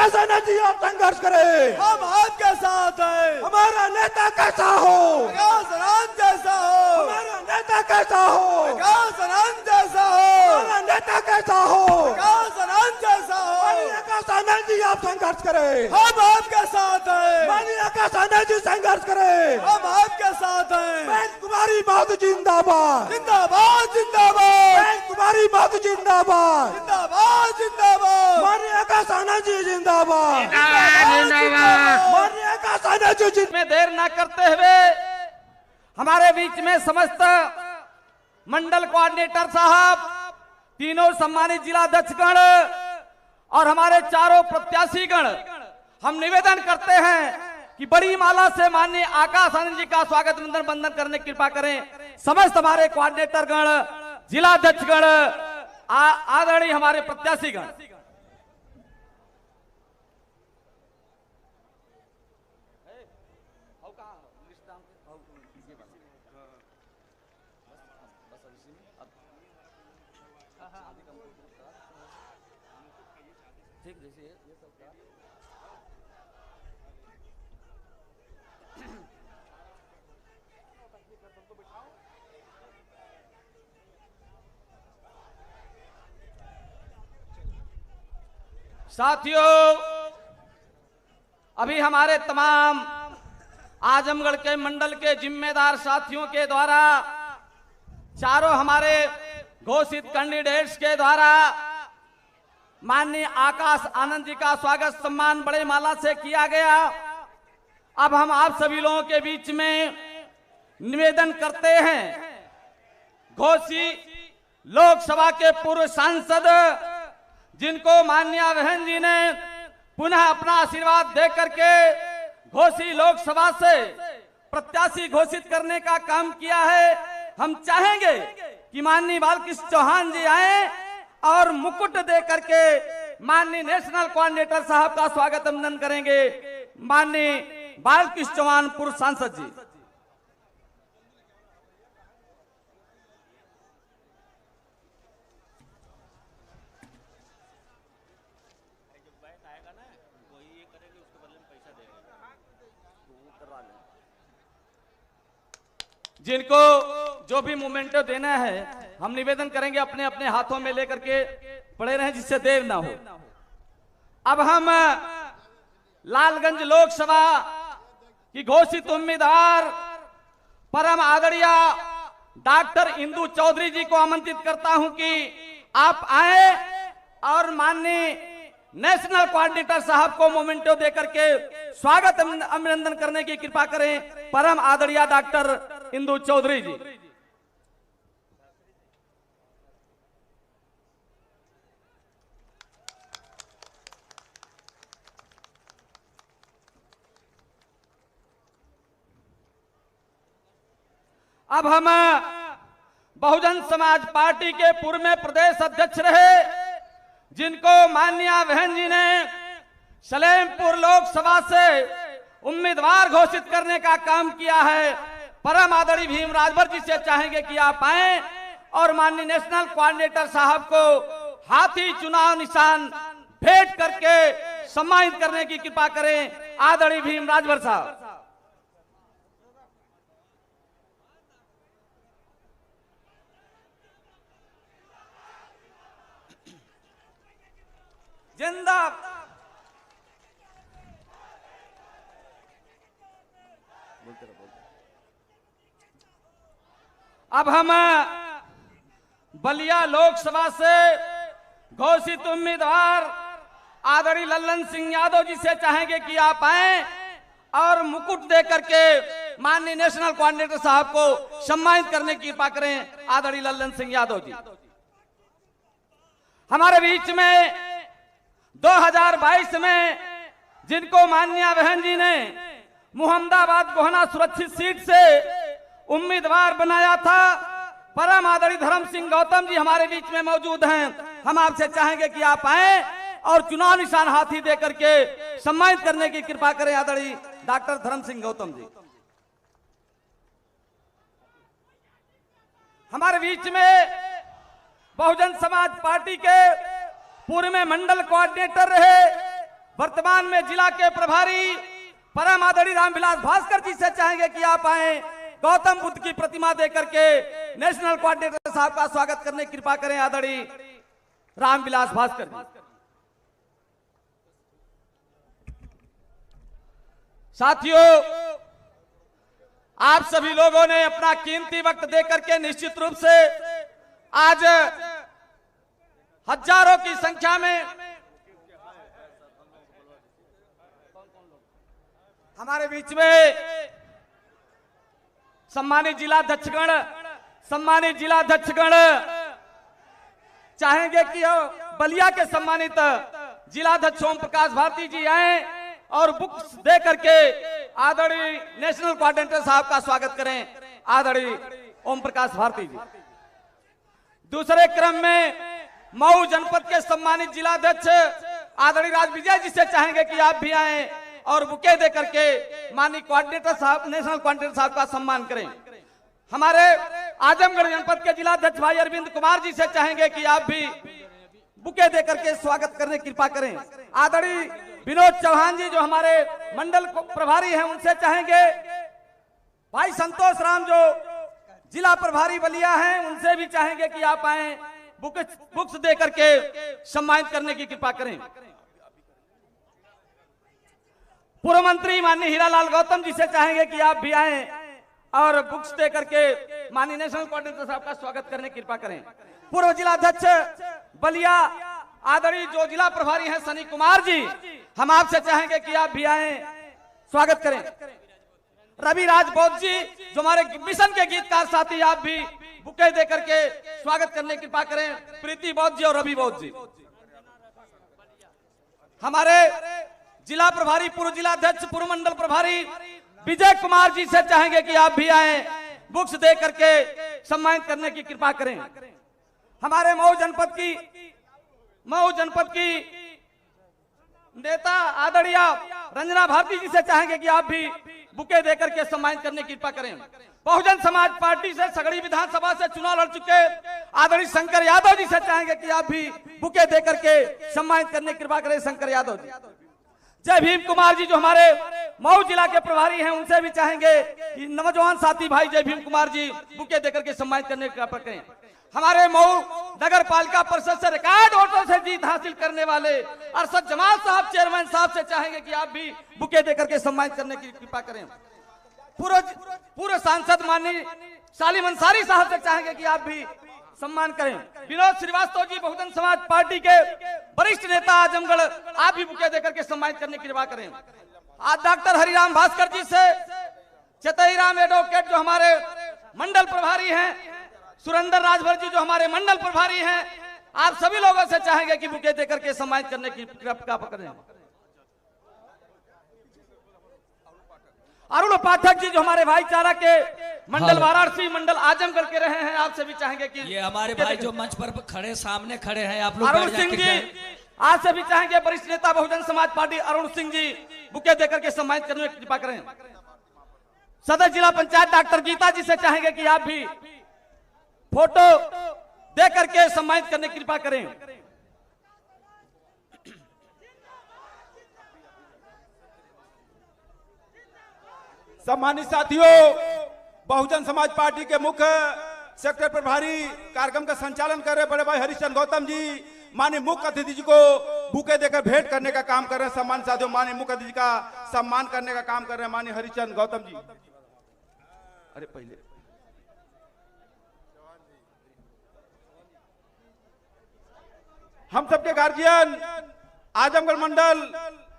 कैसा न जी आप संघर्ष करें, हम आपके साथ हैं। हमारा नेता कैसा हो, प्रकाश आनंद जैसा हो, हमारा नेता कैसा हो, प्रकाश आनंद जैसा हो, हमारा नेता कैसा हो, प्रकाश आनंद जैसा हो। माननीय आकाश आनंद जी आप संघर्ष करें, हम आपके साथ हैं। माननीय आकाश आनंद जी संघर्ष करें, हम आपके साथ हैं। बहन कुमारी महतो जिंदाबाद, जिंदाबाद जिंदाबाद बहन कुमारी महतो जिंदाबाद, जिंदाबाद जिंदाबाद। माननीय आकाश आनंद जी जिंदाबाद, जिंदाबाद। माननीय आकाश आनंद जी जिंदाबाद। में देर न करते हुए हमारे बीच में समस्त मंडल कोऑर्डिनेटर साहब, तीनों सम्मानित जिला अध्यक्षगण और हमारे चारों प्रत्याशीगण, हम निवेदन करते हैं कि बड़ी माला से माननीय आकाश आनंद जी का स्वागत वंदन करने की कृपा करें। समस्त हमारे कोऑर्डिनेटर गण, जिला अध्यक्षगण, आदरणीय हमारे प्रत्याशीगण। साथियों, अभी हमारे तमाम आजमगढ़ के मंडल के जिम्मेदार साथियों के द्वारा, चारों हमारे घोषित कैंडिडेट्स के द्वारा माननीय आकाश आनंद जी का स्वागत सम्मान बड़े माला से किया गया। अब हम आप सभी लोगों के बीच में निवेदन करते हैं, घोषित लोकसभा के पूर्व सांसद जिनको माननीय बहन जी ने पुनः अपना आशीर्वाद दे करके घोषित लोकसभा से प्रत्याशी घोषित करने का काम किया है, हम चाहेंगे कि माननीय बालकृष्ण चौहान जी आए और मुकुट दे करके माननीय नेशनल कोऑर्डिनेटर साहब का स्वागत अभिनंदन करेंगे। माननीय बालकृष्ण चौहान पूर्व सांसद जी। जिनको जो भी मोमेंटो देना है, हम निवेदन करेंगे अपने अपने हाथों में लेकर के पड़े रहें, जिससे देर ना हो। अब हम लालगंज लोकसभा की घोषित उम्मीदवार परम आदरणीय डॉक्टर इंदु चौधरी जी को आमंत्रित करता हूं कि आप आए और माननीय नेशनल कोऑर्डिनेटर साहब को मोमेंटो देकर के स्वागत अभिनंदन करने की कृपा करें। परम आदरणीय डॉक्टर इंदु चौधरी जी। अब हम बहुजन समाज पार्टी के पूर्व में प्रदेश अध्यक्ष रहे, जिनको माननीय बहन जी ने सलेमपुर लोकसभा से उम्मीदवार घोषित करने का काम किया है, परम आदरणीय भीम राजभर जी से चाहेंगे कि आप आए और माननीय नेशनल कोऑर्डिनेटर साहब को हाथी चुनाव निशान भेंट करके सम्मानित करने की कृपा करें। आदरणीय भीम राजभर साहब। जिंदाबाद। अब हम बलिया लोकसभा से घोषित उम्मीदवार आदरणीय लल्लन सिंह यादव जी से चाहेंगे कि आप आए और मुकुट दे करके माननीय नेशनल कोऑर्डिनेटर साहब को सम्मानित करने की कृपा करें। आदरणीय लल्लन सिंह यादव जी। हमारे बीच में 2022 में जिनको माननीय बहन जी ने मुहम्मदाबाद गोहना सुरक्षित सीट से उम्मीदवार बनाया था, परम आदरणीय धर्म सिंह गौतम जी हमारे बीच में मौजूद हैं। हम आपसे चाहेंगे कि आप आए और चुनाव निशान हाथी दे करके सम्मानित करने की कृपा करें। आदरणीय डॉक्टर धर्म सिंह गौतम जी। हमारे बीच में बहुजन समाज पार्टी के पूर्व में मंडल कोऑर्डिनेटर रहे वर्तमान में जिला के प्रभारी परम आदरणीय रामविलास भास्कर जी से चाहेंगे कि आप आए, गौतम बुद्ध की प्रतिमा देकर के नेशनल कोऑर्डिनेटर साहब का स्वागत करने की कृपा करें आदरणीय रामविलास भास्कर जी। साथियों, आप सभी लोगों ने अपना कीमती वक्त देकर के निश्चित रूप से आज हजारों की संख्या में हमारे बीच में सम्मानित जिलाध्यक्षगण चाहेंगे कि बलिया के सम्मानित जिलाध्यक्ष ओम प्रकाश भारती जी आए और बुक्स दे करके आदरणीय नेशनल कोऑर्डिनेटर साहब का स्वागत करें, आदरणीय ओम प्रकाश भारती जी। दूसरे क्रम में मऊ जनपद के सम्मानित जिलाध्यक्ष आदरणीय राज विजय जी से चाहेंगे कि आप भी आए और बुके दे करके माननीय कोऑर्डिनेटर साहब, नेशनल कोऑर्डिनेटर साहब का सम्मान करें। हमारे आजमगढ़ जनपद के जिलाध्यक्ष भाई अरविंद कुमार जी से चाहेंगे कि आप भी बुके दे करके स्वागत करने की कृपा करें। आदरणीय विनोद चौहान जी जो हमारे मंडल प्रभारी हैं, उनसे चाहेंगे, भाई संतोष राम जो जिला प्रभारी बलिया हैं, उनसे भी चाहेंगे कि आप आए, बुक्स दे करके सम्मानित करने की कृपा करें। पूर्व मंत्री माननीय हीरालाल गौतम जी से चाहेंगे कि आप भी आए और बुक्स दे करके माननीय नेशनल कोऑर्डिनेटर साहब का स्वागत करने की कृपा करें। पूर्व जिलाध्यक्ष बलिया आदरणीय जो जिला प्रभारी हैं सनी कुमार जी, हम आपसे चाहेंगे कि आप भी आए, स्वागत करें। रवि राज बौद्ध जी जो हमारे मिशन के गीतकार साथी, आप भी बुके दे करके स्वागत करने की कृपा करें, प्रीति बौद्ध जी और रवि बौद्ध जी। हमारे जिला प्रभारी, पूर्व जिलाध्यक्ष, पूर्व मंडल प्रभारी विजय कुमार जी से चाहेंगे कि आप भी आए, बुक्स दे करके सम्मानित करने की कृपा करें। हमारे मऊ जनपद की नेता आदरणीय रंजना भारती जी से चाहेंगे कि आप भी बुके देकर के सम्मानित करने की कृपा करें। बहुजन समाज पार्टी से सगड़ी विधानसभा से चुनाव लड़ चुके आदरणीय शंकर यादव जी से चाहेंगे कि आप भी बुके देकर के सम्मानित करने की कृपा करें, शंकर यादव जी। जय भीम कुमार जी जो हमारे मऊ जिला के प्रभारी हैं, उनसे भी चाहेंगे कि नौजवान साथी भाई जय भीम कुमार जी बुके देकर के सम्मानित करने की कृपा करें। हमारे मऊ नगर पालिका परिषद से रिकॉर्ड वोटों से जीत हासिल करने वाले अरशद जमाल साहब चेयरमैन साहब से चाहेंगे कि आप भी बुके देकर के सम्मानित करने की कृपा करें। पूर्व सांसद माननीय सालिम अंसारी साहब से चाहेंगे कि आप भी सम्मान करें। विनोद श्रीवास्तव जी बहुजन समाज पार्टी के वरिष्ठ नेता आजमगढ़, आप भी बुके देकर के सम्मानित करने की कृपा करें। आज डॉक्टर हरिराम भास्कर जी से चतई राम एडवोकेट जो हमारे मंडल प्रभारी हैं, सुरेंद्र राजभर जी जो हमारे मंडल प्रभारी हैं, आप सभी लोगों से चाहेंगे कि बुके देकर के सम्मानित करने की कृपा करें। अरुण पाठक जी जो हमारे भाईचारा के मंडल वाराणसी, मंडल आजमगढ़ के रहे हैं, आपसे भी चाहेंगे कि ये हमारे भाई जो मंच पर खड़े सामने खड़े हैं, आप लोग अरुण सिंह जी आपसे भी चाहेंगे, वरिष्ठ नेता बहुजन समाज पार्टी अरुण सिंह जी बुके देकर के सम्मानित करने की कृपा करें। सदर जिला पंचायत डॉक्टर गीता जी से चाहेंगे कि आप भी फोटो दे करके सम्मानित करने की कृपा करें। सम्मानित साथियों, बहुजन समाज पार्टी के मुख्य सेक्टर प्रभारी कार्यक्रम का संचालन कर रहे बड़े भाई हरिचंद गौतम जी माननीय मुख्य अतिथि जी को बुके देकर भेंट करने का काम कर रहे हैं। सम्मानित साथियों, माननीय मुख्य अतिथि का सम्मान करने का काम कर रहे हैं माननीय हरिचंद गौतम जी। अरे पहले हम सबके गार्जियन आजमगढ़ मंडल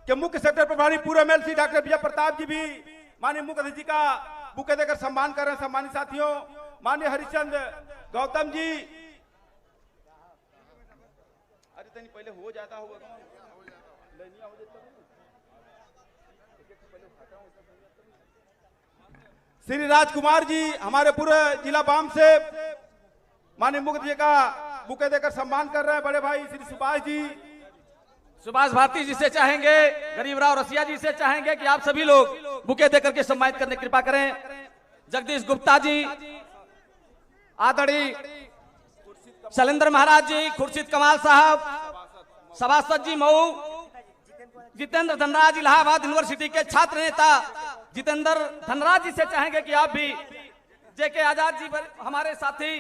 के मुख्य सेक्टर प्रभारी पूर्व एमएलसी डॉक्टर विजय प्रताप जी भी माननीय मुख्य अतिथि का बुके देकर सम्मान कर रहे हैं। सम्मानित साथियों, माननीय हरिचंद गौतम जी, अरे तनी पहले हो जाता होगा, श्री राजकुमार जी हमारे पूरे जिला वाम से माननीय मुख्य अतिथि का बुके देकर सम्मान कर रहे हैं। बड़े भाई श्री सुभाष जी, सुभाष भारती जी से चाहेंगे, गरीबराव रसिया जी से चाहेंगे कि आप सभी लोग बुके देकर के सम्मानित करने की कृपा करें। जगदीश गुप्ता जी, आदरणीय शैलेंद्र महाराज जी, खुर्शीद कमाल साहब, सभासद जी मऊ, जितेंद्र धनराज इलाहाबाद यूनिवर्सिटी के छात्र नेता जितेंद्र धनराज जी से चाहेंगे कि आप भी जेके आजाद जी हमारे साथी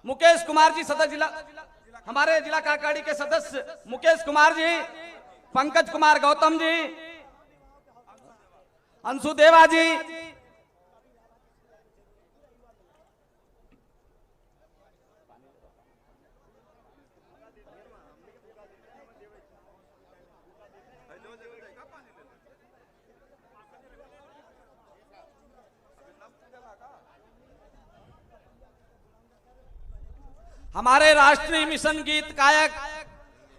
मुकेश कुमार जी सदस्य जिला हमारे जिला कार्यकारिणी के सदस्य मुकेश कुमार जी, पंकज कुमार गौतम जी, अंशु देवा जी, हमारे राष्ट्रीय मिशन गीत गायक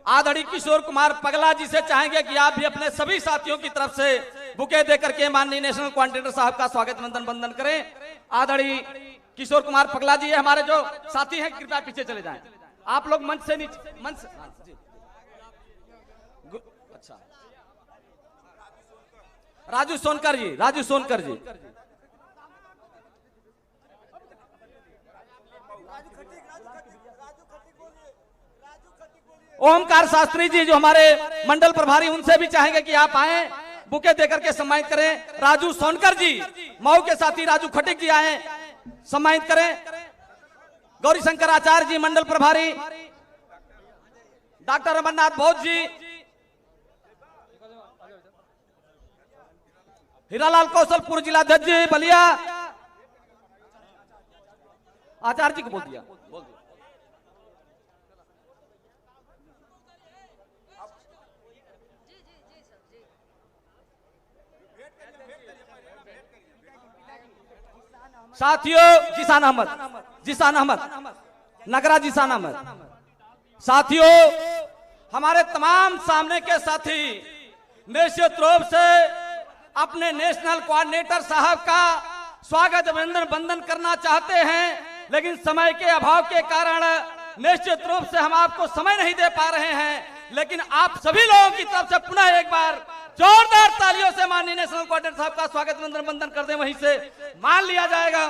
आदरणीय किशोर कुमार पगला जी से चाहेंगे कि आप भी अपने सभी साथियों की तरफ से बुके देकर के माननीय नेशनल कोऑर्डिनेटर साहब का स्वागत वंदन करें। आदरणीय किशोर कुमार पगला जी हमारे जो साथी हैं कृपया पीछे चले जाएं। आप लोग मंच से नीचे मंच से, अच्छा राजू सोनकर जी ओमकार शास्त्री जी जो हमारे मंडल प्रभारी, उनसे भी चाहेंगे कि आप आए बुके देकर के सम्मानित करें। राजू सोनकर जी मऊ के साथी राजू खटिक जी आए सम्मानित करें। गौरी शंकर आचार्य जी मंडल प्रभारी, डॉक्टर अमरनाथ बौद्ध जी, हीरालाल कौशलपुर जिलाध्यक्ष जी बलिया, आचार्य जी को बोल दिया। साथियों जिसान अहमद नगरा जिसान अहमद, साथियों हमारे तमाम सामने के साथी निश्चित रूप से अपने नेशनल कोऑर्डिनेटर साहब का स्वागत अभिनंदन वंदन करना चाहते हैं, लेकिन समय के अभाव के कारण निश्चित रूप से हम आपको समय नहीं दे पा रहे हैं। लेकिन आप सभी लोगों की तरफ से पुनः एक बार जोरदार तालियों से माननीय नेशनल कोऑर्डिनेटर साहब का स्वागत वंदन कर दें, वहीं से मान लिया जाएगा।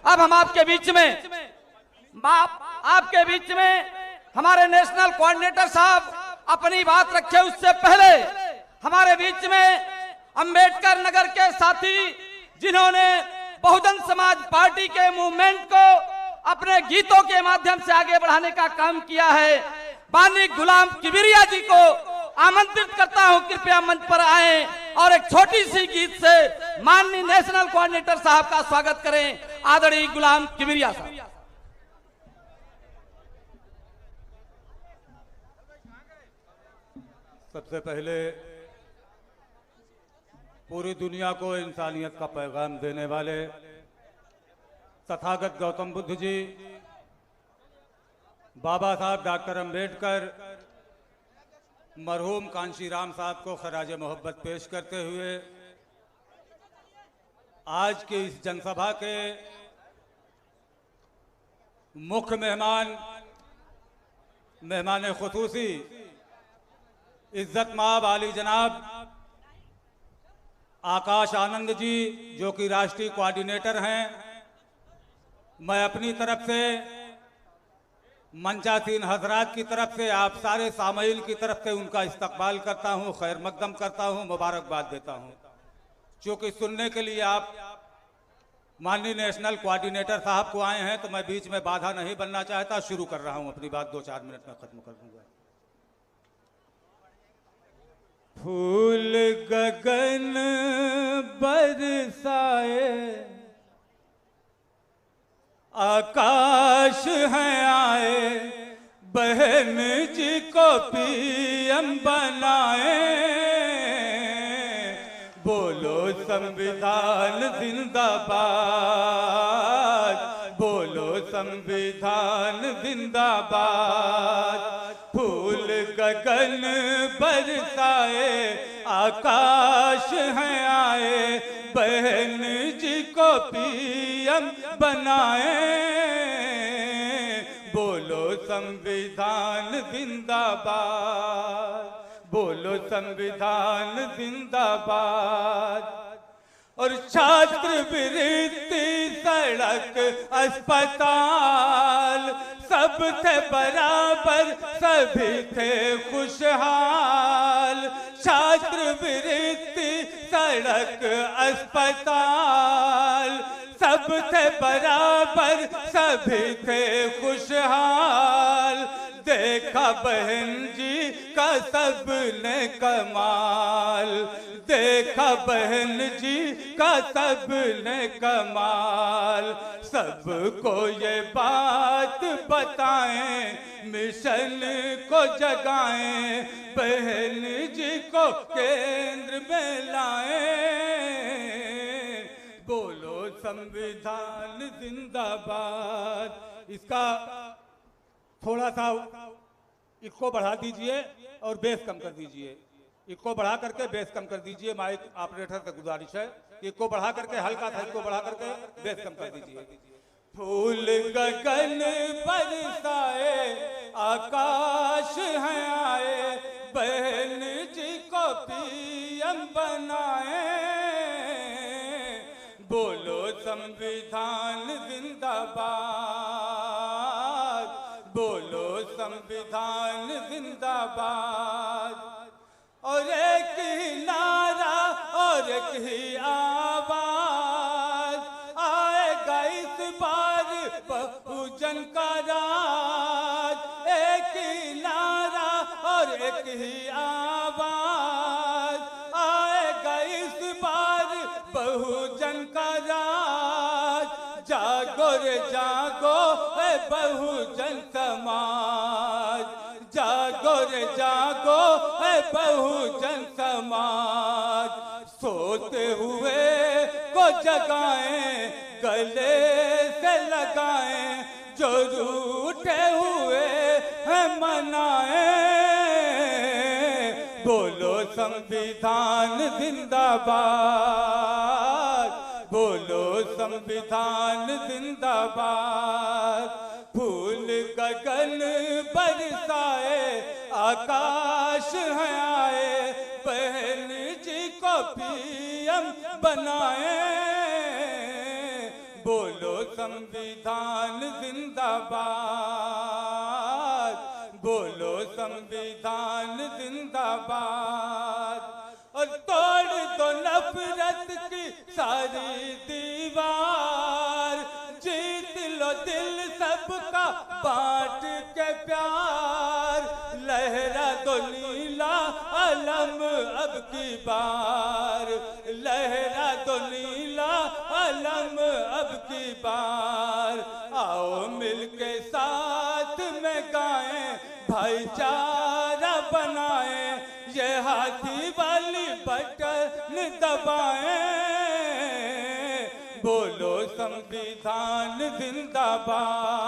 अब हम आपके बीच में हमारे नेशनल कोऑर्डिनेटर साहब अपनी बात रखे उससे पहले हमारे बीच में अंबेडकर नगर के साथी जिन्होंने बहुजन समाज पार्टी के मूवमेंट को अपने गीतों के माध्यम से आगे बढ़ाने का काम किया है, माननीय गुलाम किबिरिया जी को आमंत्रित करता हूं कृपया मंच पर आए और एक छोटी सी गीत से माननीय नेशनल कोऑर्डिनेटर साहब का स्वागत करें। आदरणीय गुलाम किबिरिया साहब। सबसे पहले पूरी दुनिया को इंसानियत का पैगाम देने वाले तथागत गौतम बुद्ध जी, बाबा साहब डॉक्टर अंबेडकर, मरहूम कांशीराम साहब को खराज मोहब्बत पेश करते हुए आज की इस जनसभा के मुख्य मेहमान खुसूसी इज्जत माब आली जनाब आकाश आनंद जी जो कि राष्ट्रीय कोऑर्डिनेटर हैं, मैं अपनी तरफ से मंचासीन हजरात की तरफ से आप सारे सामईन की तरफ से उनका इस्तकबाल करता हूं, खैर मकदम करता हूं, मुबारकबाद देता हूं। क्योंकि सुनने के लिए आप माननीय नेशनल कोऑर्डिनेटर साहब को आए हैं तो मैं बीच में बाधा नहीं बनना चाहता, शुरू कर रहा हूं अपनी बात, 2-4 मिनट में खत्म कर दूंगा। फूल गगन बरसाए आकाश हैं आए, बहन जी को पीएम बनाए, बोलो संविधान जिंदाबाद, बोलो संविधान जिंदाबाद। फूल गगन बरसाए आकाश हैं आए, बहन जी को पीएम बनाए, बोलो संविधान जिंदाबाद, बोलो संविधान जिंदाबाद। और छात्रवृत्ति सड़क अस्पताल सब थे बराबर, सभी थे खुशहाल। छात्रवृत्ति, सड़क, अस्पताल, सब थे बराबर, सभी थे खुशहाल। देखा बहन जी का सबने कमाल, देखा बहन जी का सबने कमाल। सबको ये बात बताएं, मिशन को जगाएं, बहन जी को केंद्र में लाएं। बोलो संविधान जिंदाबाद। इसका थोड़ा सा इसको बढ़ा दीजिए और बेस कम कर दीजिए। इसको बढ़ा करके बेस कम कर दीजिए। माइक ऑपरेटर से गुजारिश है, इसको बढ़ा करके हल्का था, इसको बढ़ा करके बेस कम कर दीजिए। फूल गगन बरसाए, आकाश है आए, बहन जी को पीएम बनाए। बोलो संविधान जिंदाबाद, बोलो संविधान जिंदाबाद। और एक ही नारा और एक ही आवाज, आएगा इस बार बहुजन का राज। एक ही नारा और एक ही आवाज, आएगा इस बार बहुजन का राज। जागो रे जागो है बहुजन समाज, जागो रे जागो है बहुजन समाज। सोते हुए को जगाएं, गले से लगाएं, जो रूठे हुए हैं मनाएं। बोलो संविधान जिंदाबाद, बोलो संविधान जिंदाबाद। फूल गगन बरसाए, आकाश है आए, बहन जी को पीएम बनाए। बोलो संविधान जिंदाबाद, बोलो संविधान जिंदाबाद। और तोड़ दो नफरत की सारी दीवार, जीत लो दिल सबका बांट के प्यार। लहरा दो नीला अलम अब की बार, लहरा दो नीला अलम अब की बार। आओ मिलके साथ में गाएं, भाईचारा बनाएं, ये हाथी वाली बटन दबाएं। बोलो संविधान जिंदाबाद,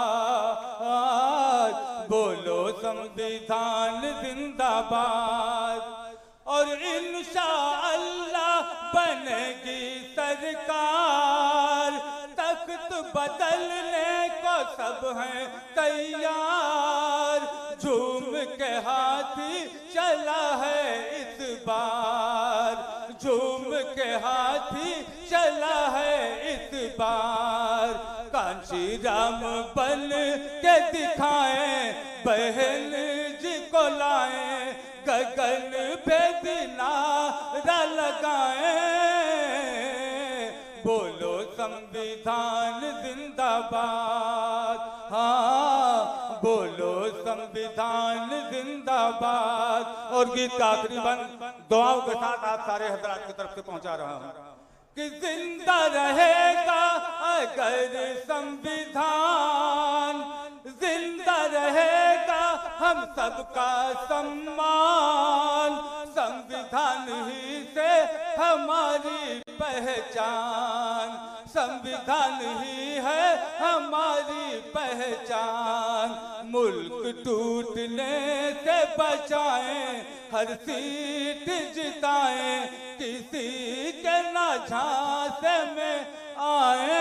बोलो संविधान जिंदाबाद। और इंशाअल्लाह बनेगी सरकार, तख्त बदलने को सब हैं तैयार। झूम के हाथी चला है इस बार, झूम के हाथी चला है इस बार। कांची राम बन के दिखाएं, बहन जी को लाएं, गगन पे नारा लगाएं। बोलो संविधान जिंदाबाद, हाँ बोलो संविधान जिंदाबाद। और गीत का तकरीबन दुआओं के साथ आप सारे हजरात की तरफ से पहुंचा रहा हूं कि जिंदा रहेगा अगर संविधान, जिंदा रहेगा हम सबका सम्मान। संविधान ही से हमारी पहचान, संविधान ही है हमारी पहचान। मुल्क टूटने से बचाएं, हर सीट जिताएं, किसी के ना झांसे में आए।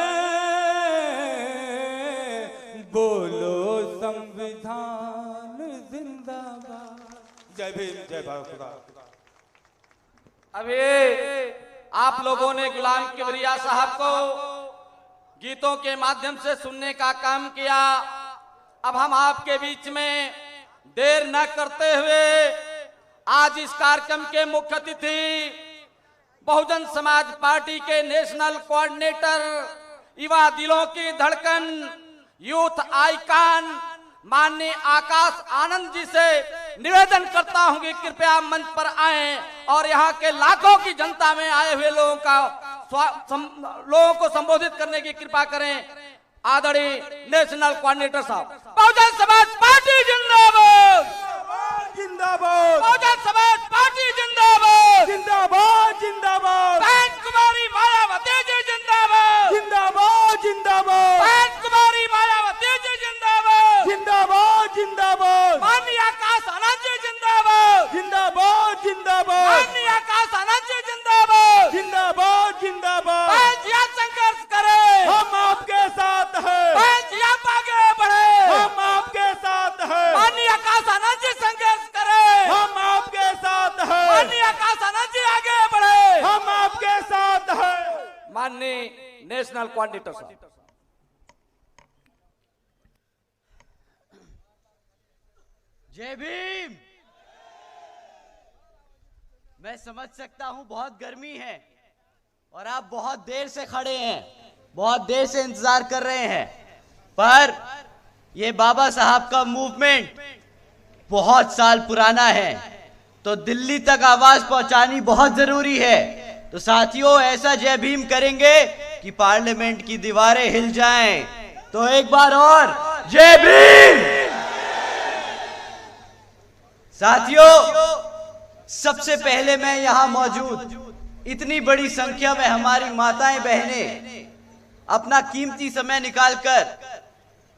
बोलो संविधान जिंदाबाद। जय भीम, जय भारत। अभी आप लोगों ने गुलाम किबरिया साहब को गीतों के माध्यम से सुनने का काम किया। अब हम आपके बीच में देर न करते हुए आज इस कार्यक्रम के मुख्य अतिथि बहुजन समाज पार्टी के नेशनल कोऑर्डिनेटर, युवा दिलों की धड़कन, यूथ आइकॉन माननीय आकाश आनंद जी से निवेदन करता हूं कि कृपया मंच पर आएं और यहां के लाखों की जनता में आए हुए लोगों को संबोधित करने की कृपा करें। आदरणीय नेशनल कोऑर्डिनेटर साहब। बहुजन समाज पार्टी जिंदाबाद, जिंदाबाद, बहुजन समाज पार्टी जिंदाबाद, जिंदाबाद, जिंदाबाद, बहन कुमारी मायावती जी जिंदाबाद, जिंदाबाद, जिंदाबाद, बहन कुमारी मायावती जी जिंदाबाद, जिंदाबाद, जिंदाबाद, माननीय आकाश आनंद जी जिंदाबाद, जिंदाबाद, जिंदाबाद, माननीय आकाश आनंद जी जिंदाबाद, जिंदाबाद, जिंदाबाद। बहन जी आप संघर्ष करें, हम आपके साथ हैं, बहन जी आप आगे बढ़े, हम आपके साथ हैं, माननीय आकाश आनंद जी संघर्ष करें, हम आपके साथ हैं, माननीय आकाश आनंद जी आगे बढ़े, हम आपके साथ हैं। माननीय नेशनल कोऑर्डिनेटर साहब। जय भीम। मैं समझ सकता हूं बहुत गर्मी है और आप बहुत देर से खड़े हैं, बहुत देर से इंतजार कर रहे हैं, पर ये बाबा साहब का मूवमेंट बहुत साल पुराना है, तो दिल्ली तक आवाज पहुंचानी बहुत जरूरी है। तो साथियों, ऐसा जय भीम करेंगे कि पार्लियामेंट की दीवारें हिल जाएं। तो एक बार और जय भीम। साथियों, सबसे पहले मैं यहां मौजूद इतनी बड़ी संख्या में हमारी माताएं बहनें अपना कीमती समय निकालकर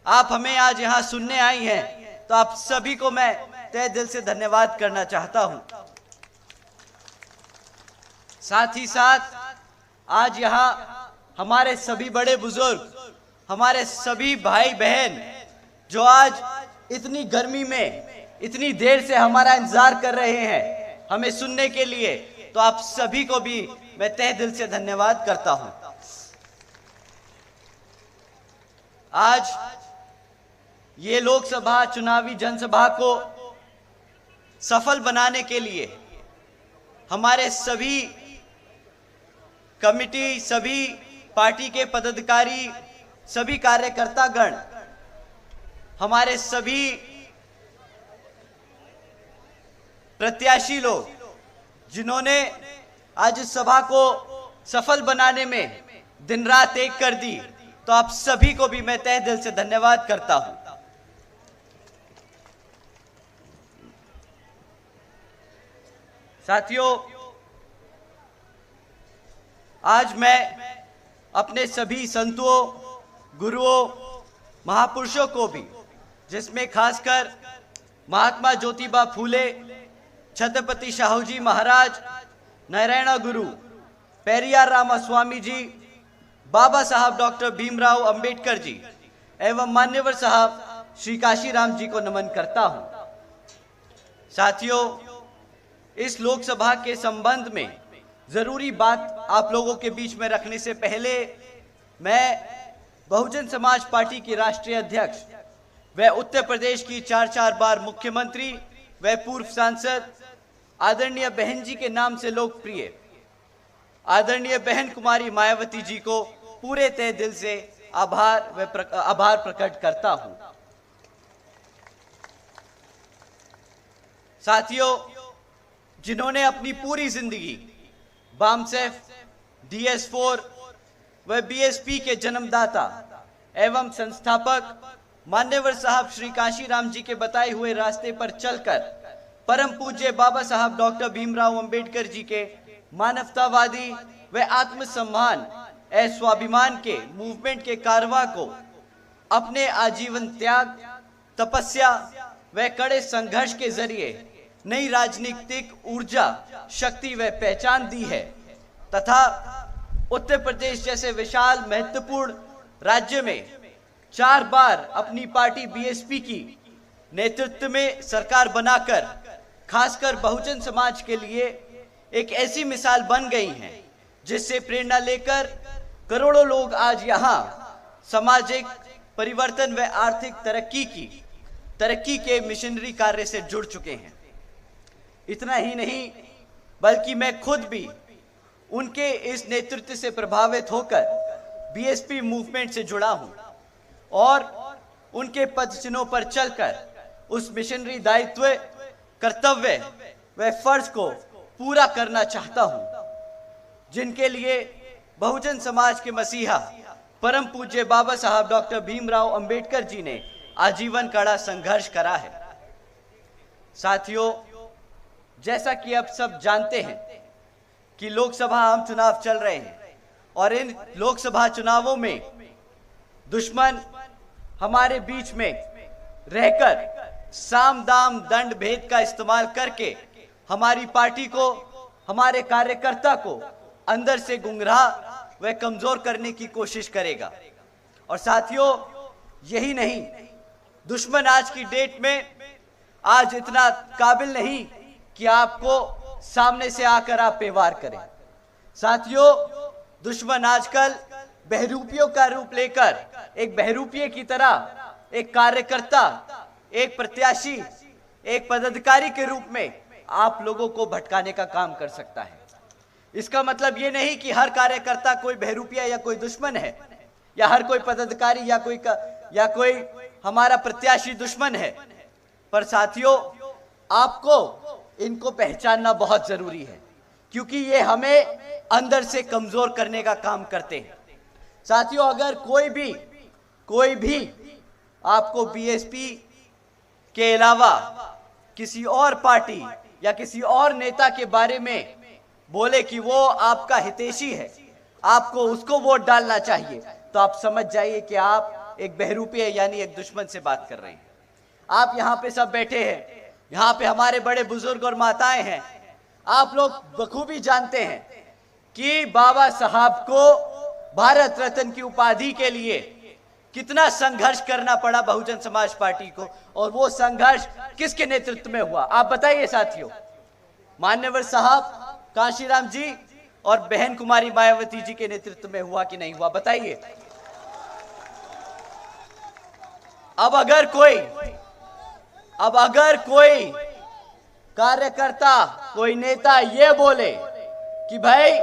आप हमें आज यहां सुनने आई हैं, तो आप सभी को मैं तहे दिल से धन्यवाद करना चाहता हूं। साथ ही साथ आज यहां हमारे सभी बड़े बुजुर्ग, हमारे सभी भाई बहन जो आज इतनी गर्मी में इतनी देर से हमारा इंतजार कर रहे हैं हमें सुनने के लिए, तो आप सभी को भी मैं तहे दिल से धन्यवाद करता हूं। आज ये लोकसभा चुनावी जनसभा को सफल बनाने के लिए हमारे सभी कमिटी, सभी पार्टी के पदाधिकारी, सभी कार्यकर्तागण, हमारे सभी प्रत्याशी लोग जिन्होंने आज इस सभा को सफल बनाने में दिन रात एक कर दी, तो आप सभी को भी मैं तहे दिल से धन्यवाद करता हूं। साथियों, आज मैं अपने सभी संतों, गुरुओं, महापुरुषों को भी, जिसमें खासकर महात्मा ज्योतिबा फूले, छत्रपति शाहूजी महाराज, नारायण गुरु, पेरियार रामास्वामी जी, बाबा साहब डॉक्टर भीमराव अंबेडकर जी एवं मान्यवर साहब श्री काशीराम जी को नमन करता हूं। साथियों, इस लोकसभा के संबंध में जरूरी बात आप लोगों के बीच में रखने से पहले मैं बहुजन समाज पार्टी की राष्ट्रीय अध्यक्ष व उत्तर प्रदेश की 4 बार मुख्यमंत्री व पूर्व सांसद आदरणीय बहन जी के नाम से लोकप्रिय आदरणीय बहन कुमारी मायावती जी को पूरे तहे दिल से आभार प्रकट करता हूं। साथियों, जिन्होंने अपनी पूरी जिंदगी बामसेफ, DS4 व BSP के जन्मदाता एवं संस्थापक मान्यवर साहब श्री काशीराम जी के बताए हुए रास्ते पर चलकर परम पूज्य बाबा साहब डॉक्टर भीमराव अंबेडकर जी के मानवतावादी व आत्मसम्मान एवं स्वाभिमान के मूवमेंट के कारवा को अपने आजीवन त्याग, तपस्या व कड़े संघर्ष के जरिए नई राजनीतिक ऊर्जा, शक्ति व पहचान दी है तथा उत्तर प्रदेश जैसे विशाल महत्वपूर्ण राज्य में 4 बार अपनी पार्टी BSP की नेतृत्व में सरकार बनाकर खासकर बहुजन समाज के लिए एक ऐसी मिसाल बन गई हैं जिससे प्रेरणा लेकर करोड़ों लोग आज यहाँ सामाजिक परिवर्तन व आर्थिक तरक्की के मिशनरी कार्य से जुड़ चुके हैं। इतना ही नहीं, बल्कि मैं खुद भी उनके इस नेतृत्व से प्रभावित होकर बीएसपी मूवमेंट से जुड़ा हूं और उनके पद चिन्हों पर चलकर उस मिशनरी दायित्व, कर्तव्य व फर्ज को पूरा करना चाहता हूं, जिनके लिए बहुजन समाज के मसीहा परम पूज्य बाबा साहब डॉक्टर भीमराव अंबेडकर जी ने आजीवन कड़ा संघर्ष करा है। साथियों, जैसा कि अब सब जानते हैं कि लोकसभा आम चुनाव चल रहे हैं और इन लोकसभा चुनावों में दुश्मन हमारे बीच में रहकर साम दाम दंड भेद का इस्तेमाल करके हमारी पार्टी को, हमारे कार्यकर्ता को अंदर से गुमराह व कमजोर करने की कोशिश करेगा। और साथियों, यही नहीं, दुश्मन आज की डेट में आज इतना काबिल नहीं कि आपको सामने से आकर आप पे वार करें। साथियों, दुश्मन आजकल बहरूपियों का रूप लेकर एक बहरूपिये की तरह एक कार्यकर्ता, एक प्रत्याशी, एक पदाधिकारी के रूप में आप लोगों को भटकाने का काम कर सकता है। इसका मतलब ये नहीं कि हर कार्यकर्ता कोई बहरूपिया या कोई दुश्मन है, या हर कोई पदाधिकारी या कोई हमारा प्रत्याशी दुश्मन है। पर साथियों, आपको इनको पहचानना बहुत जरूरी है, क्योंकि ये हमें अंदर से कमजोर करने का काम करते हैं। साथियों, अगर कोई भी आपको बीएसपी के अलावा किसी और पार्टी या किसी और नेता के बारे में बोले कि वो आपका हितैषी है, आपको उसको वोट डालना चाहिए, तो आप समझ जाइए कि आप एक बहरूपी यानी एक दुश्मन से बात कर रहे हैं। आप यहाँ पे सब बैठे हैं, यहाँ पे हमारे बड़े बुजुर्ग और माताएं हैं। आप लोग बखूबी जानते हैं कि बाबा साहब को भारत रत्न की उपाधि के लिए कितना संघर्ष करना पड़ा बहुजन समाज पार्टी को, और वो संघर्ष किसके नेतृत्व में हुआ, आप बताइए साथियों। मान्यवर साहब कांशीराम जी और बहन कुमारी मायावती जी के नेतृत्व में हुआ कि नहीं हुआ, बताइए। अब अगर कोई कार्यकर्ता, कोई नेता ये बोले कि भाई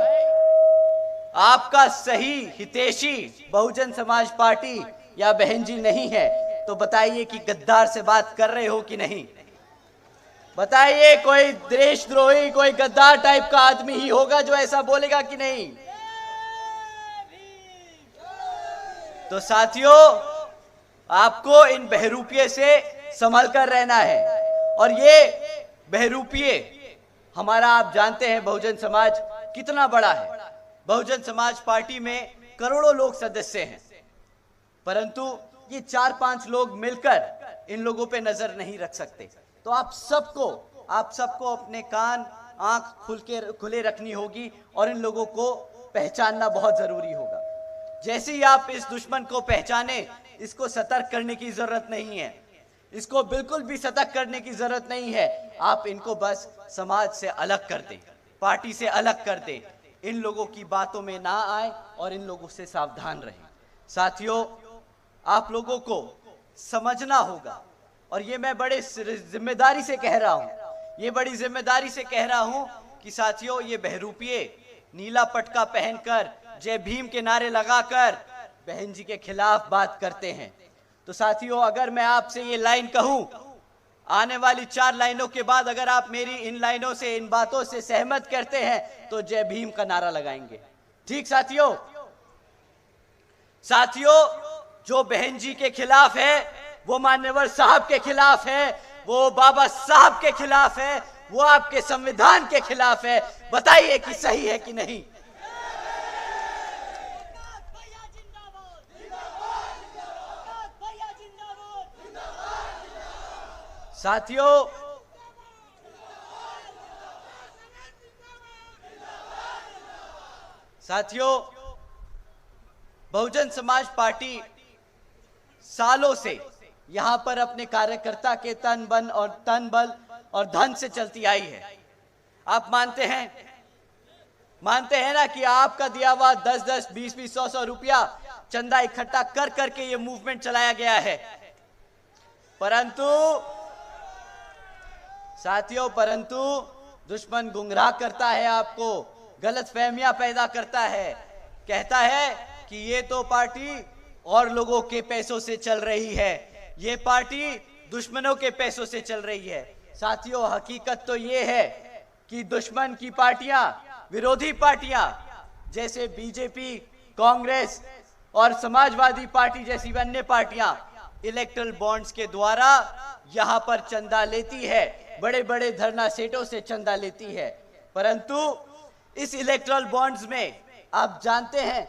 आपका सही हितैषी बहुजन समाज पार्टी या बहन जी नहीं है, तो बताइए कि गद्दार से बात कर रहे हो कि नहीं। बताइए, कोई देशद्रोही, कोई गद्दार टाइप का आदमी ही होगा जो ऐसा बोलेगा कि नहीं। तो साथियों, आपको इन बहरूपिये से संभल कर रहना है। और ये बहरूपिये हमारा, आप जानते हैं बहुजन समाज कितना बड़ा है। बहुजन समाज पार्टी में करोड़ों लोग सदस्य हैं, परंतु ये 4-5 लोग मिलकर इन लोगों पे नजर नहीं रख सकते। तो आप सबको अपने कान आंख खुले रखनी होगी और इन लोगों को पहचानना बहुत जरूरी होगा। जैसे ही आप इस दुश्मन को पहचाने, इसको सतर्क करने की जरूरत नहीं है, इसको बिल्कुल भी सतर्क करने की जरूरत नहीं है। आप इनको बस समाज से अलग कर दें, पार्टी से अलग कर दें, इन लोगों की बातों में ना आए और इन लोगों से सावधान रहें। साथियों, आप लोगों को समझना होगा, और ये मैं बड़े जिम्मेदारी से कह रहा हूं, कि साथियों, ये बहरूपिये नीला पटका पहनकर, जय भीम के नारे लगाकर बहन जी के खिलाफ बात करते हैं। तो साथियों, अगर मैं आपसे ये लाइन कहूं, आने वाली 4 लाइनों के बाद अगर आप मेरी इन लाइनों से, इन बातों से सहमत करते हैं, तो जय भीम का नारा लगाएंगे। ठीक साथियों, जो बहन जी के खिलाफ है, वो मान्यवर साहब के खिलाफ है, वो बाबा साहब के खिलाफ है, वो आपके संविधान के खिलाफ है। बताइए कि सही है कि नहीं। साथियों, बहुजन समाज पार्टी सालों से यहां पर अपने कार्यकर्ता के तन बल और धन से चलती आई है। आप मानते हैं ना कि आपका दिया हुआ 10-10, 20-20, 100-100 रुपया चंदा इकट्ठा कर करके ये मूवमेंट चलाया गया है। परंतु दुश्मन गुमराह करता है, आपको गलत फहमियां पैदा करता है, कहता है कि ये तो पार्टी और लोगों के पैसों से चल रही है, ये पार्टी दुश्मनों के पैसों से चल रही है। साथियों, हकीकत तो ये है कि दुश्मन की पार्टियां, विरोधी पार्टियां जैसे बीजेपी, कांग्रेस और समाजवादी पार्टी जैसी अन्य पार्टियां इलेक्ट्रल बॉन्ड्स के द्वारा यहां पर चंदा लेती है, बड़े बड़े धरना सेठों से चंदा लेती है। परंतु इस इलेक्ट्रल बॉन्ड्स में आप जानते हैं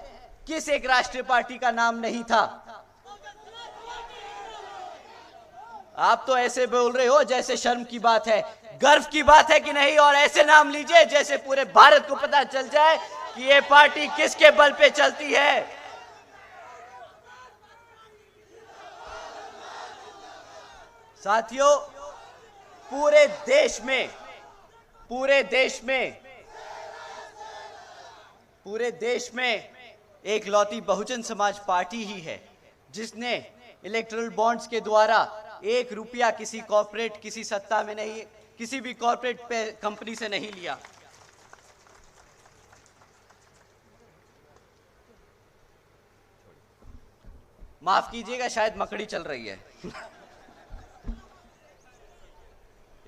किस एक राष्ट्रीय पार्टी का नाम नहीं था? आप तो ऐसे बोल रहे हो जैसे शर्म की बात है, गर्व की बात है कि नहीं, और ऐसे नाम लीजिए जैसे पूरे भारत को पता चल जाए कि ये पार्टी किसके बल पे चलती है। साथियों, पूरे देश में एक लौती बहुजन समाज पार्टी ही है जिसने इलेक्टोरल बॉन्ड्स के द्वारा 1 रुपया किसी कॉर्पोरेट, किसी सत्ता में नहीं, किसी भी कॉर्पोरेट कंपनी से नहीं लिया। माफ कीजिएगा, शायद मकड़ी चल रही है।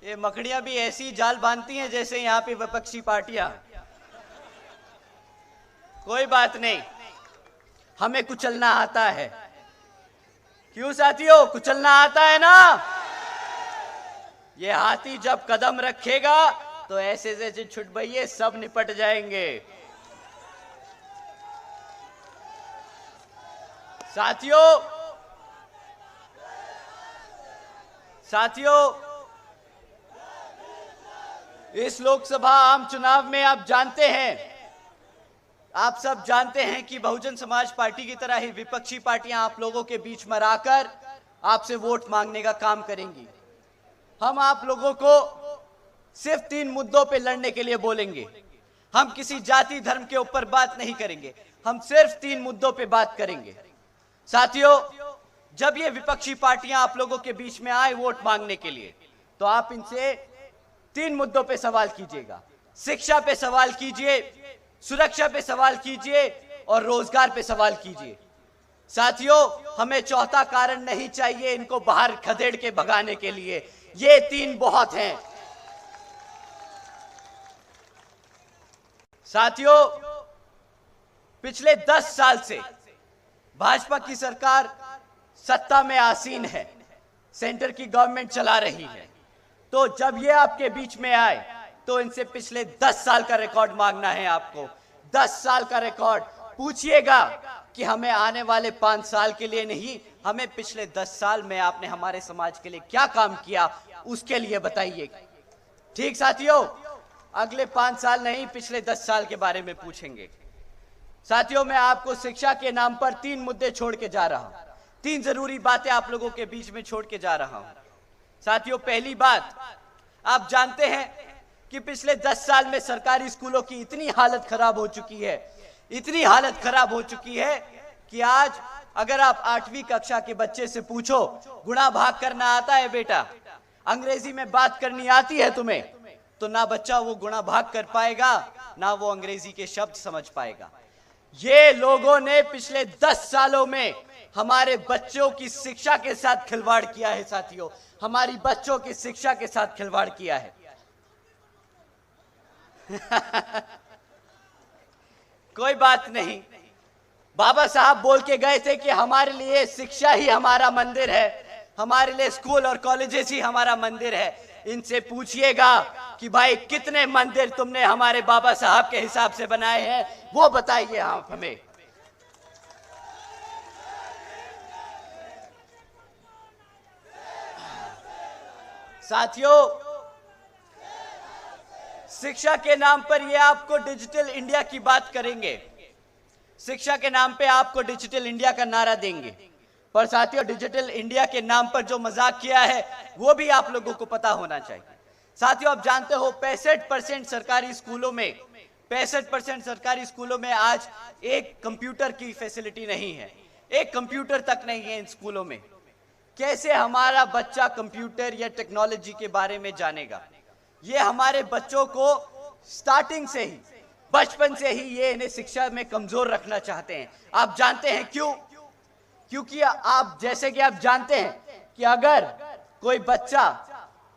ये मकड़ियां भी ऐसी जाल बांधती हैं जैसे यहाँ पे विपक्षी पार्टियां। कोई बात नहीं, हमें कुचलना आता है। क्यों साथियों, कुचलना आता है ना? ये हाथी जब कदम रखेगा तो ऐसे जैसे छुटभइये सब निपट जाएंगे। साथियों, इस लोकसभा आम चुनाव में आप सब जानते हैं कि बहुजन समाज पार्टी की तरह ही विपक्षी पार्टियां आप लोगों के बीच में आकर आपसे वोट मांगने का काम करेंगी। हम आप लोगों को सिर्फ 3 मुद्दों पे लड़ने के लिए बोलेंगे। हम किसी जाति धर्म के ऊपर बात नहीं करेंगे, हम सिर्फ 3 मुद्दों पे बात करेंगे। साथियों, जब ये विपक्षी पार्टियां आप लोगों के बीच में आए वोट मांगने के लिए, तो आप इनसे 3 मुद्दों पे सवाल कीजिएगा। शिक्षा पे सवाल कीजिए, सुरक्षा पे सवाल कीजिए और रोजगार पे सवाल कीजिए। साथियों, हमें चौथा कारण नहीं चाहिए इनको बाहर खदेड़ के भगाने के लिए, ये 3 बहुत हैं। साथियों, पिछले 10 साल से भाजपा की सरकार सत्ता में आसीन है, सेंटर की गवर्नमेंट चला रही है। तो जब ये आपके बीच में आए तो इनसे पिछले 10 साल का रिकॉर्ड मांगना है आपको। 10 साल का रिकॉर्ड पूछिएगा कि हमें आने वाले 5 साल के लिए नहीं, हमें पिछले 10 साल में आपने हमारे समाज के लिए क्या काम किया उसके लिए बताइए। ठीक साथियों, अगले 5 साल नहीं, पिछले 10 साल के बारे में पूछेंगे। साथियों, मैं आपको शिक्षा के नाम पर 3 मुद्दे छोड़ के जा रहा हूं, 3 जरूरी बातें आप लोगों के बीच में छोड़ के जा रहा हूं। साथियों, पहली बात, आप जानते हैं कि पिछले 10 साल में सरकारी स्कूलों की इतनी हालत खराब हो चुकी है कि आज अगर आप 8वीं कक्षा के बच्चे से पूछो, गुणा भाग करना आता है बेटा, अंग्रेजी में बात करनी आती है तुम्हें, तो ना बच्चा वो गुणा भाग कर पाएगा, ना वो अंग्रेजी के शब्द समझ पाएगा। ये लोगों ने पिछले 10 सालों में हमारे बच्चों की शिक्षा के साथ खिलवाड़ किया है। साथियों, हमारी बच्चों की शिक्षा के साथ खिलवाड़ किया है। कोई बात नहीं, बाबा साहब बोल के गए थे कि हमारे लिए शिक्षा ही हमारा मंदिर है, हमारे लिए स्कूल और कॉलेजेस ही हमारा मंदिर है। इनसे पूछिएगा कि भाई कितने मंदिर तुमने हमारे बाबा साहब के हिसाब से बनाए हैं, वो बताइए आप हमें। साथियों, शिक्षा के नाम पर ये आपको डिजिटल इंडिया की बात करेंगे, शिक्षा के नाम पे आपको डिजिटल इंडिया का नारा देंगे, पर साथियों, डिजिटल इंडिया के नाम पर जो मजाक किया है वो भी आप लोगों को पता होना चाहिए। साथियों, आप जानते हो 65% सरकारी स्कूलों में आज एक कंप्यूटर की फैसिलिटी नहीं है, एक कंप्यूटर तक नहीं है इन स्कूलों में। कैसे हमारा बच्चा कंप्यूटर या टेक्नोलॉजी के बारे में जानेगा? ये हमारे बच्चों को स्टार्टिंग से ही, बचपन से ही ये इन्हें शिक्षा में कमजोर रखना चाहते हैं। आप जानते हैं क्यों? क्योंकि आप, जैसे कि आप जानते हैं कि अगर कोई बच्चा,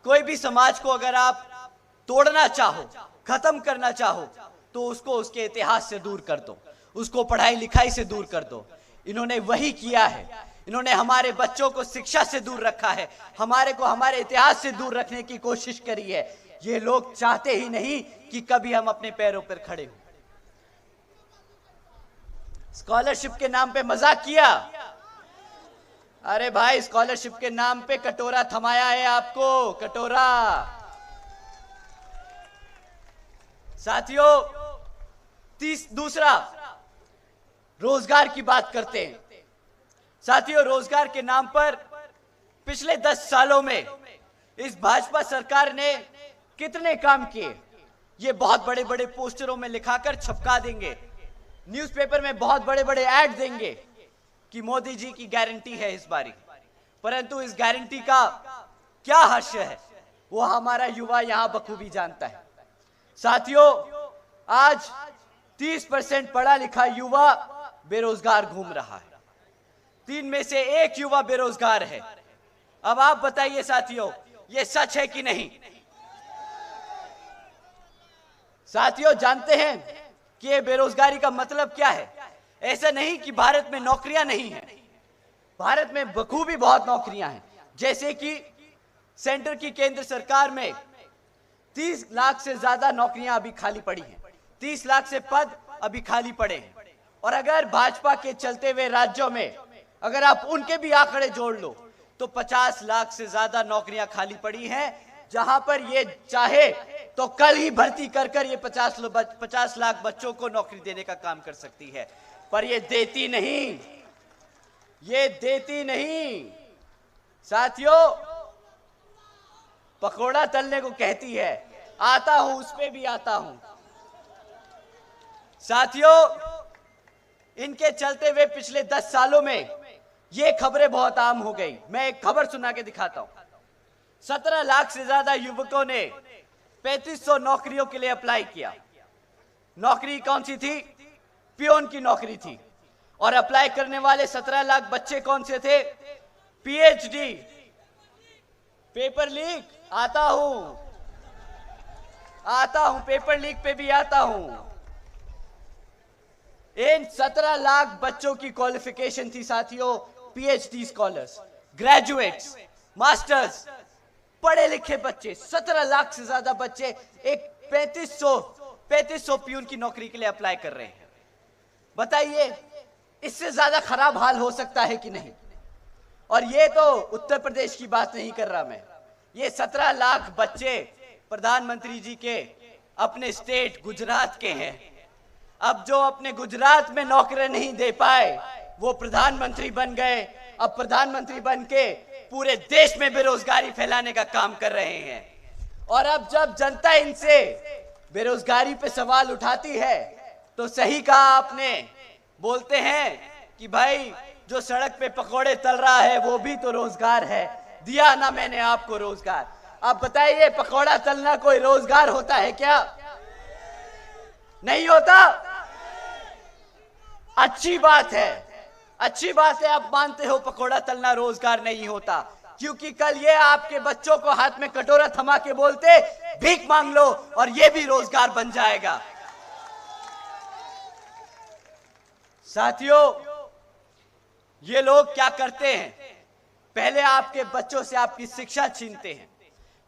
कोई भी समाज को अगर आप तोड़ना चाहो, खत्म करना चाहो, तो उसको उसके इतिहास से दूर कर दो, उसको पढ़ाई लिखाई से दूर कर दो। इन्होंने वही किया है। इन्होंने हमारे बच्चों को शिक्षा से दूर रखा है, हमारे को हमारे इतिहास से दूर रखने की कोशिश करी है। ये लोग चाहते ही नहीं कि कभी हम अपने पैरों पर खड़े हो। स्कॉलरशिप के नाम पे मजाक किया। अरे भाई, स्कॉलरशिप के नाम पे कटोरा थमाया है आपको, कटोरा। साथियों, दूसरा, रोजगार की बात करते हैं। साथियों, रोजगार के नाम पर पिछले 10 सालों में इस भाजपा सरकार ने कितने काम किए, ये बहुत बड़े बड़े पोस्टरों में लिखाकर छपका देंगे, न्यूज़पेपर में बहुत बड़े बड़े ऐड देंगे कि मोदी जी की गारंटी है इस बारी। परंतु इस गारंटी का क्या हास्य है, वो हमारा युवा यहां बखूबी जानता है। साथियों, आज 30% पढ़ा लिखा युवा बेरोजगार घूम रहा है। 3 में से 1 युवा बेरोजगार है। अब आप बताइए साथियों, ये सच है कि नहीं? साथियों, जानते हैं कि ये बेरोजगारी का मतलब क्या है? ऐसा नहीं कि भारत में नौकरियां नहीं हैं, भारत में बखूबी बहुत नौकरियां हैं। जैसे कि सेंटर की केंद्र सरकार में 30 लाख से ज्यादा नौकरियां अभी खाली पड़ी हैं, 30 लाख से पद अभी खाली पड़े हैं। और अगर भाजपा के चलते हुए राज्यों में अगर आप उनके भी आंकड़े जोड़ लो तो 50 लाख से ज्यादा नौकरियां खाली पड़ी हैं, जहां पर ये चाहे तो कल ही भर्ती कर कर ये 50 लाख बच्चों को नौकरी देने का काम कर सकती है। पर ये देती नहीं, ये देती नहीं। साथियों, पकोड़ा तलने को कहती है, आता हूं उस पे भी आता हूं। साथियों, इनके चलते हुए पिछले 10 सालों में ये खबरें बहुत आम हो गई। मैं एक खबर सुना के दिखाता हूं। 17 लाख से ज्यादा युवकों ने 3500 नौकरियों के लिए अप्लाई किया। नौकरी कौन सी थी? पियोन की नौकरी थी। और अप्लाई करने वाले 17 लाख बच्चे कौन से थे? पीएचडी। पेपर लीक, आता हूं पेपर लीक पे भी आता हूं। इन 17 लाख बच्चों की क्वालिफिकेशन थी साथियों, पीएचडी स्कॉलर्स, ग्रेजुएट्स, मास्टर्स, पढ़े लिखे बच्चे। 17 लाख से ज्यादा बच्चे एक 3500 पियून की नौकरी के लिए अप्लाई कर रहे हैं। बताइए, इससे ज्यादा खराब हाल हो सकता है कि नहीं? और ये तो उत्तर प्रदेश की बात नहीं कर रहा मैं, ये 17 लाख बच्चे प्रधानमंत्री जी के अपने स्टेट गुजरात के हैं। अब जो अपने गुजरात में नौकरी नहीं दे पाए वो प्रधानमंत्री बन गए। अब प्रधानमंत्री बन के पूरे देश में बेरोजगारी फैलाने का काम कर रहे हैं। और अब जब जनता इनसे बेरोजगारी पे सवाल उठाती है तो सही कहा आपने, बोलते हैं कि भाई जो सड़क पे पकोड़े तल रहा है वो भी तो रोजगार है, दिया ना मैंने आपको रोजगार। अब बताइए, पकोड़ा तलना कोई रोजगार होता है क्या? नहीं होता। अच्छी बात है, अच्छी बात है, आप मानते हो पकोड़ा तलना रोजगार नहीं होता, क्योंकि कल ये आपके बच्चों को हाथ में कटोरा थमा के बोलते भीख मांग लो और ये भी रोजगार बन जाएगा। साथियों, ये लोग क्या करते हैं? पहले आपके बच्चों से आपकी शिक्षा छीनते हैं,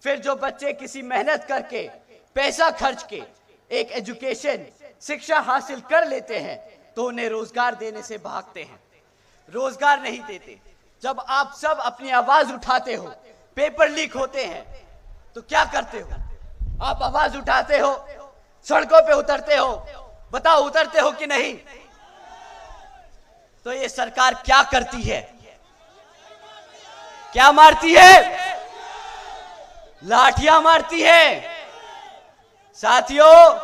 फिर जो बच्चे किसी मेहनत करके पैसा खर्च के एक एजुकेशन शिक्षा हासिल कर लेते हैं तो उन्हें रोजगार देने से भागते हैं, रोजगार नहीं देते। जब आप सब अपनी आवाज उठाते हो, पेपर लीक होते हैं, तो क्या करते हो? आप आवाज उठाते हो, सड़कों पे उतरते हो। बताओ, उतरते हो कि नहीं? तो ये सरकार क्या करती है? क्या मारती है? लाठियां मारती है। साथियों,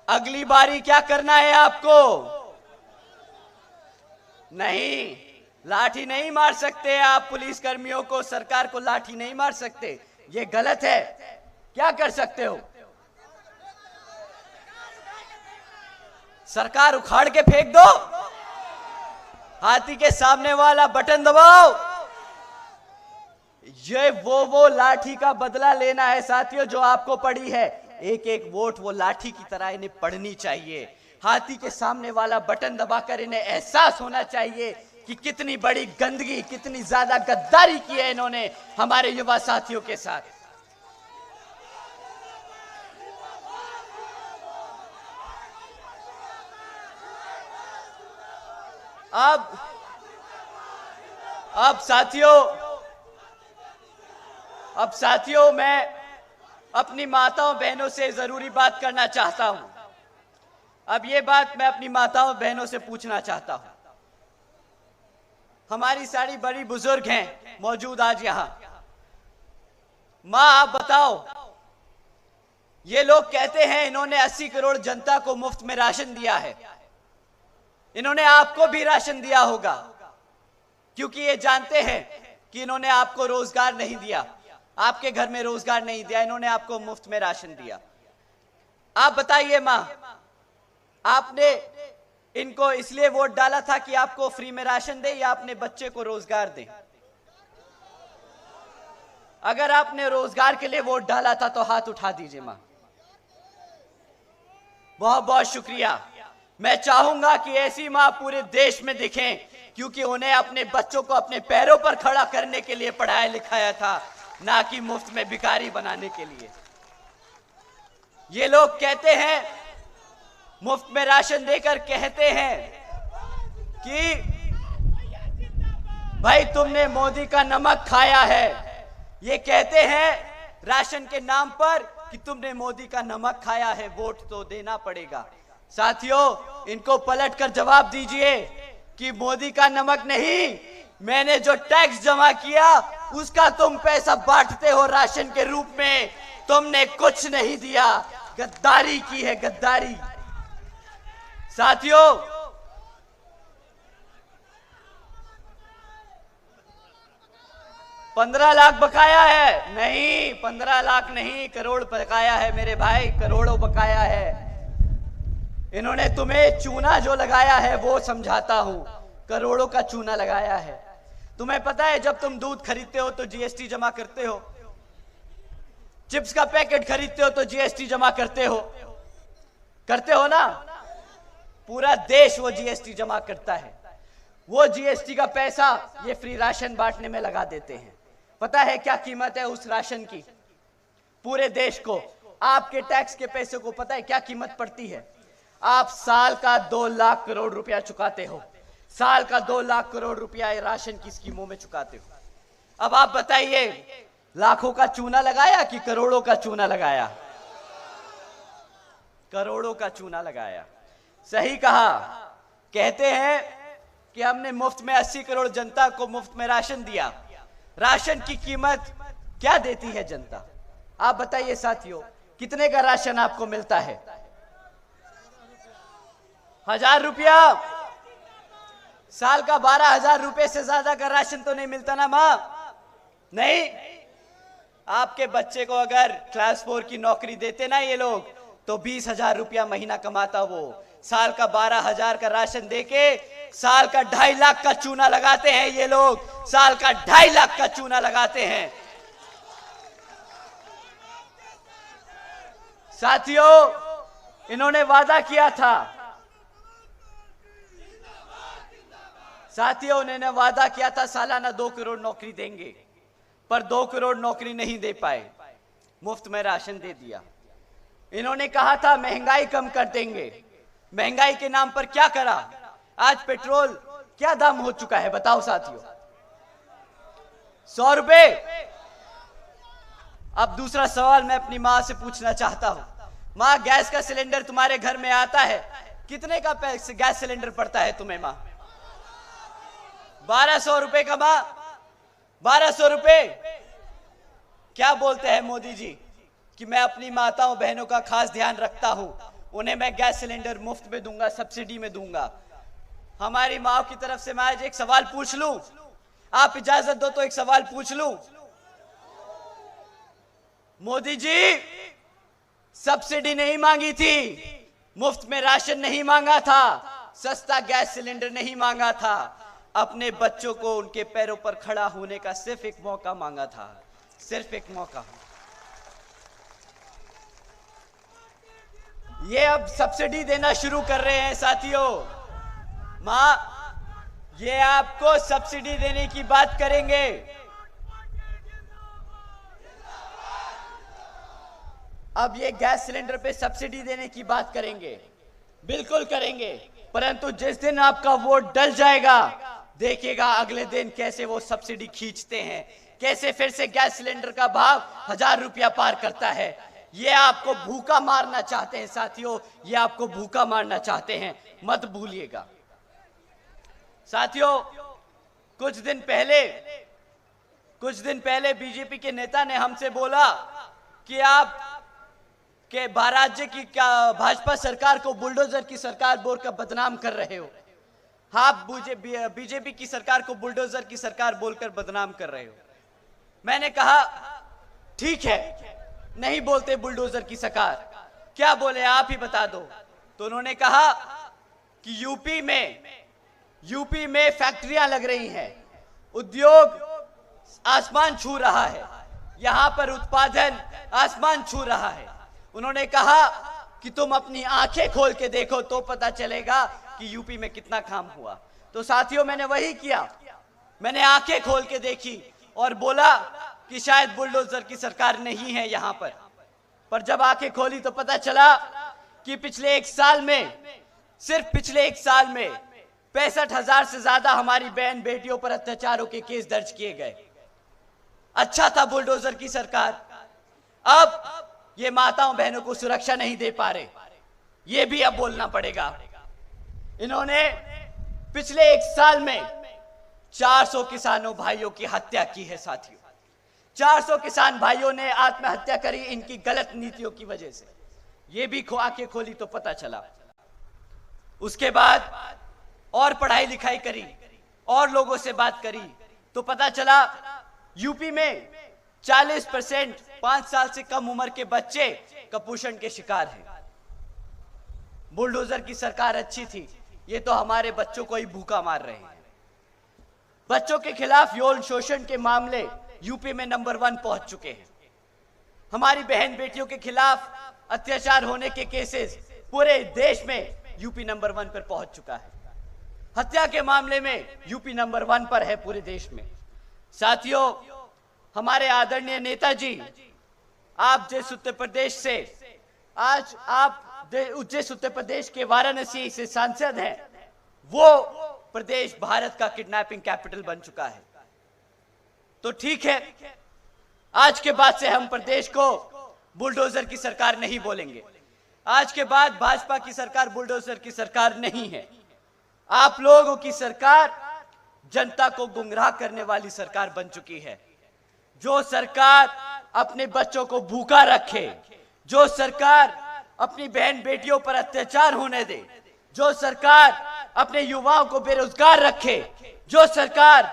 अगली बारी क्या करना है आपको? नहीं, लाठी नहीं मार सकते आप पुलिस कर्मियों को, सरकार को लाठी नहीं मार सकते, ये गलत है। क्या कर सकते हो? सरकार उखाड़ के फेंक दो, हाथी के सामने वाला बटन दबाओ। ये वो लाठी का बदला लेना है साथियों जो आपको पड़ी है। एक एक वोट वो लाठी की तरह इन्हें पड़नी चाहिए। हाथी के सामने वाला बटन दबाकर इन्हें एहसास होना चाहिए कि कितनी बड़ी गंदगी, कितनी ज्यादा गद्दारी की है इन्होंने हमारे युवा साथियों के साथ। अब साथियों मैं अपनी माताओं बहनों से जरूरी बात करना चाहता हूं। अब ये बात मैं अपनी माताओं बहनों से पूछना चाहता हूं। हमारी सारी बड़ी बुजुर्ग हैं मौजूद आज यहां। मां, आप बताओ, ये लोग कहते हैं इन्होंने 80 करोड़ जनता को मुफ्त में राशन दिया है। इन्होंने आपको भी राशन दिया होगा, क्योंकि ये जानते हैं कि इन्होंने आपको रोजगार नहीं दिया, आपके घर में रोजगार नहीं दिया, इन्होंने आपको मुफ्त में राशन दिया। आप बताइए मां, आपने इनको इसलिए वोट डाला था कि आपको फ्री में राशन दे या अपने बच्चे को रोजगार दे? अगर आपने रोजगार के लिए वोट डाला था तो हाथ उठा दीजिए मां। बहुत बहुत शुक्रिया। मैं चाहूंगा कि ऐसी मां पूरे देश में दिखें, क्योंकि उन्हें अपने बच्चों को अपने पैरों पर खड़ा करने के लिए पढ़ाया लिखाया था, ना कि मुफ्त में भिखारी बनाने के लिए। ये लोग कहते हैं, मुफ्त में राशन देकर कहते हैं कि भाई तुमने मोदी का नमक खाया है। ये कहते हैं राशन के नाम पर कि तुमने मोदी का नमक खाया है, वोट तो देना पड़ेगा। साथियों, इनको पलट कर जवाब दीजिए कि मोदी का नमक नहीं, मैंने जो टैक्स जमा किया उसका तुम पैसा बांटते हो राशन के रूप में, तुमने कुछ नहीं दिया। गद्दारी की है, गद्दारी। साथियों, $15 लाख बकाया है। नहीं, 15 लाख नहीं, करोड़ बकाया है मेरे भाई, करोड़ों बकाया है। इन्होंने तुम्हें चूना जो लगाया है वो समझाता हूं, करोड़ों का चूना लगाया है। तुम्हें पता है जब तुम दूध खरीदते हो तो जीएसटी जमा करते हो, चिप्स का पैकेट खरीदते हो तो जीएसटी जमा करते हो ना? पूरा देश वो जीएसटी जमा करता है। वो जीएसटी का पैसा ये फ्री राशन बांटने में लगा देते हैं। पता है क्या कीमत है उस राशन की? पूरे देश को, आपके टैक्स के पैसे को पता है क्या कीमत पड़ती है? आप साल का 2 लाख करोड़ रुपया चुकाते हो, साल का 2 लाख करोड़ रुपया राशन की स्कीमों में चुकाते हो। अब आप बताइए, लाखों का चूना लगाया कि करोड़ों का चूना लगाया? करोड़ों का चूना लगाया। सही कहा। कहते हैं कि हमने मुफ्त में 80 करोड़ जनता को मुफ्त में राशन दिया। राशन की कीमत क्या देती है जनता? आप बताइए साथियों, कितने का राशन आपको मिलता है? 1000 रुपया। साल का 12,000 रुपए से ज्यादा का राशन तो नहीं मिलता ना मां? नहीं। आपके बच्चे को अगर क्लास 4 की नौकरी देते ना ये लोग, तो 20,000 रुपया महीना कमाता वो। साल का 12,000 का राशन देके साल का 2.5 लाख का चूना लगाते हैं ये लोग, साल का 2.5 लाख का चूना लगाते हैं। साथियों, इन्होंने वादा किया था, उन्होंने वादा किया था सालाना 2 करोड़ नौकरी देंगे, पर 2 करोड़ नौकरी नहीं दे पाए, मुफ्त में राशन दे दिया। इन्होंने कहा था महंगाई कम कर देंगे, महंगाई के नाम पर क्या करा? आज पेट्रोल क्या दाम हो चुका है बताओ साथियों? 100 रुपए। अब दूसरा सवाल मैं अपनी मां से पूछना चाहता हूं। मां, गैस का सिलेंडर तुम्हारे घर में आता है, कितने का गैस सिलेंडर पड़ता है तुम्हें मां? 1200 रुपए का मां, 1200 रुपए। क्या बोलते हैं मोदी जी कि मैं अपनी माताओं बहनों का खास ध्यान रखता हूं, उन्हें मैं गैस सिलेंडर मुफ्त में दूंगा, सब्सिडी में दूंगा। हमारी माओ की तरफ से मैं आज एक सवाल पूछ लूं, आप इजाजत दो तो एक सवाल पूछ लूं। मोदी जी सब्सिडी नहीं मांगी थी, मुफ्त में राशन नहीं मांगा था, सस्ता गैस सिलेंडर नहीं मांगा था, अपने बच्चों को उनके पैरों पर खड़ा होने का सिर्फ एक मौका मांगा था, सिर्फ एक मौका। ये अब सब्सिडी देना शुरू कर रहे हैं साथियों। मां, ये आपको सब्सिडी देने की बात करेंगे। अब ये गैस सिलेंडर पे सब्सिडी देने की बात करेंगे, बिल्कुल करेंगे, परंतु जिस दिन आपका वोट डल जाएगा, देखिएगा अगले दिन कैसे वो सब्सिडी खींचते हैं, कैसे फिर से गैस सिलेंडर का भाव 1000 रुपया पार करता है। ये आपको भूखा मारना चाहते हैं साथियों, ये आपको भूखा मारना चाहते हैं, मत भूलिएगा। साथियों, कुछ दिन पहले बीजेपी के नेता ने हमसे बोला कि आप के राज्य की भाजपा सरकार को बुलडोजर की सरकार बोलकर बदनाम कर रहे हो। आप बीजेपी की सरकार को बुलडोजर की सरकार बोलकर बदनाम कर रहे हो। मैंने कहा ठीक है, नहीं बोलते बुलडोजर की सरकार, क्या बोले आप ही बता दो। तो उन्होंने कहा कि यूपी में फैक्ट्रियां लग रही हैं, उद्योग आसमान छू रहा है, यहां पर उत्पादन आसमान छू रहा है। उन्होंने कहा कि तुम अपनी आंखें खोल के देखो तो पता चलेगा कि यूपी में कितना काम हुआ। तो साथियों, मैंने वही किया, मैंने आंखें खोल के देखी और बोला कि शायद बुलडोजर की सरकार नहीं है यहां पर जब आंखें खोली तो पता चला कि पिछले एक साल में, सिर्फ पिछले एक साल में 65,000 से ज्यादा हमारी बहन बेटियों पर अत्याचारों के केस दर्ज किए गए। अच्छा था बुलडोजर की सरकार। अब ये माताओं बहनों को सुरक्षा नहीं दे पा रहे, ये भी अब बोलना पड़ेगा। इन्होंने पिछले एक साल में 400 किसानों भाइयों की हत्या की है साथियों। 400 किसान भाइयों ने आत्महत्या करी इनकी गलत नीतियों की वजह से। ये भी आंखें खोली तो पता चला। उसके बाद और पढ़ाई लिखाई करी और लोगों से बात करी तो पता चला यूपी में 40% 5 साल से कम उम्र के बच्चे कुपोषण के शिकार हैं। बुलडोजर की सरकार अच्छी थी, ये तो हमारे बच्चों को ही भूखा मार रहे हैं। बच्चों के खिलाफ यौन शोषण के मामले यूपी में नंबर 1 पहुंच चुके हैं। हमारी बहन बेटियों के खिलाफ अत्याचार होने के केसेस पूरे देश में यूपी नंबर 1 पर पहुंच चुका है। हत्या के मामले में यूपी नंबर 1 पर है पूरे देश में। साथियों, हमारे आदरणीय नेताजी, आप जिस उत्तर प्रदेश से जिस उत्तर प्रदेश के वाराणसी से सांसद हैं, वो प्रदेश भारत का किडनैपिंग कैपिटल बन चुका है। तो ठीक है, आज के बाद से हम प्रदेश को बुलडोजर की सरकार नहीं बोलेंगे। आज के बाद भाजपा की सरकार बुलडोजर की सरकार नहीं है। आप लोगों की सरकार जनता को गुमराह करने वाली सरकार बन चुकी है। जो सरकार अपने बच्चों को भूखा रखे, जो सरकार अपनी बहन बेटियों पर अत्याचार होने दे, जो सरकार अपने युवाओं को बेरोजगार रखे, जो सरकार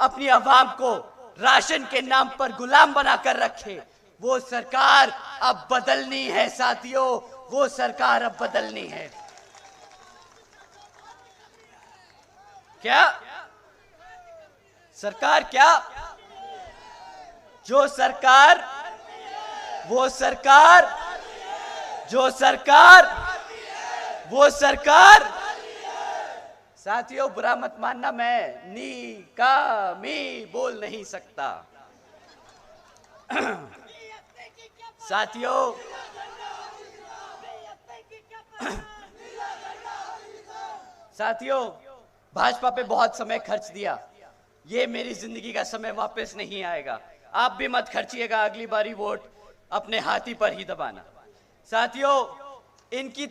अपनी आवाम को राशन के नाम पर गुलाम बनाकर रखे, वो सरकार अब बदलनी है साथियों, वो सरकार अब बदलनी है। क्या सरकार, क्या जो सरकार, वो सरकार, जो सरकार, वो सरकार। साथियों, बुरा मत मानना, मैं नी का मी बोल नहीं सकता। साथियों, भाजपा पे बहुत समय खर्च दिया, ये मेरी जिंदगी का समय वापस नहीं आएगा। आप भी मत खर्चिएगा, अगली बारी वोट अपने हाथी पर ही दबाना। साथियों, इनकी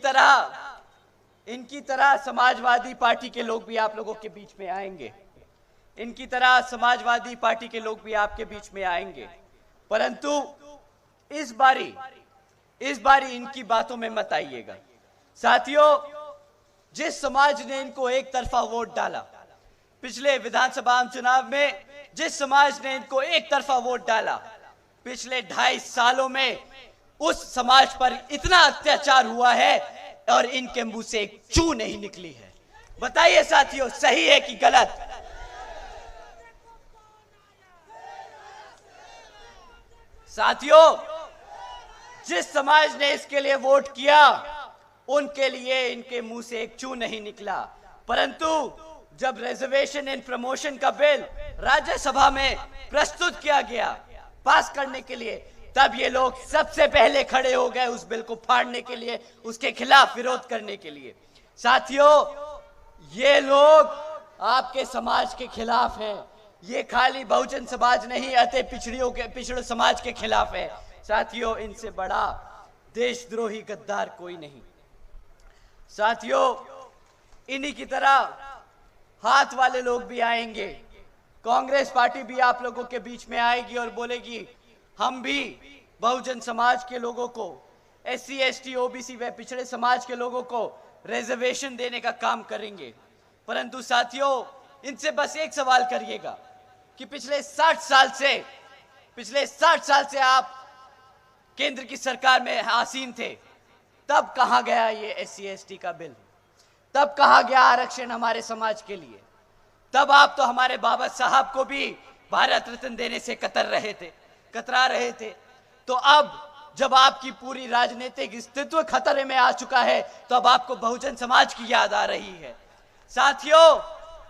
तरह समाजवादी पार्टी के लोग भी आप लोगों के बीच में आएंगे। इनकी तरह समाजवादी पार्टी के लोग भी आपके बीच में आएंगे, परंतु इस बारी इनकी बातों में मत आइएगा। साथियों, जिस समाज ने इनको एक तरफा वोट डाला, पिछले विधानसभा चुनाव में जिस समाज ने इनको एक तरफा वोट डाला, पिछले 2.5 सालों में उस समाज पर इतना अत्याचार हुआ है और इनके मुंह से एक चू नहीं निकली है। बताइए साथियों, सही है कि गलत? साथियों, जिस समाज ने इसके लिए वोट किया उनके लिए इनके मुंह से एक चू नहीं निकला, परंतु जब रिजर्वेशन एंड प्रमोशन का बिल राज्यसभा में प्रस्तुत किया गया पास करने के लिए, तब ये लोग सबसे पहले खड़े हो गए उस बिल को फाड़ने के लिए, उसके खिलाफ विरोध करने के लिए। साथियों, ये लोग आपके समाज के खिलाफ हैं। ये खाली बहुजन समाज नहीं, अति पिछड़े समाज के खिलाफ है। साथियों, इनसे बड़ा देशद्रोही गद्दार कोई नहीं। साथियों, इन्हीं की तरह हाथ वाले लोग भी आएंगे। कांग्रेस पार्टी भी आप लोगों के बीच में आएगी और बोलेगी हम भी बहुजन समाज के लोगों को, SC ST OBC व पिछड़े समाज के लोगों को रिजर्वेशन देने का काम करेंगे। परंतु साथियों, इनसे बस एक सवाल करिएगा कि पिछले 60 साल से आप केंद्र की सरकार में आसीन थे, तब कहां गया ये SC ST का बिल? तब कहां गया आरक्षण हमारे समाज के लिए? तब आप तो हमारे बाबा साहब को भी भारत रत्न देने से कतरा रहे थे। तो अब जब आपकी पूरी राजनीतिक अस्तित्व खतरे में आ चुका है, तो अब आपको बहुजन समाज की याद आ रही है। साथियों,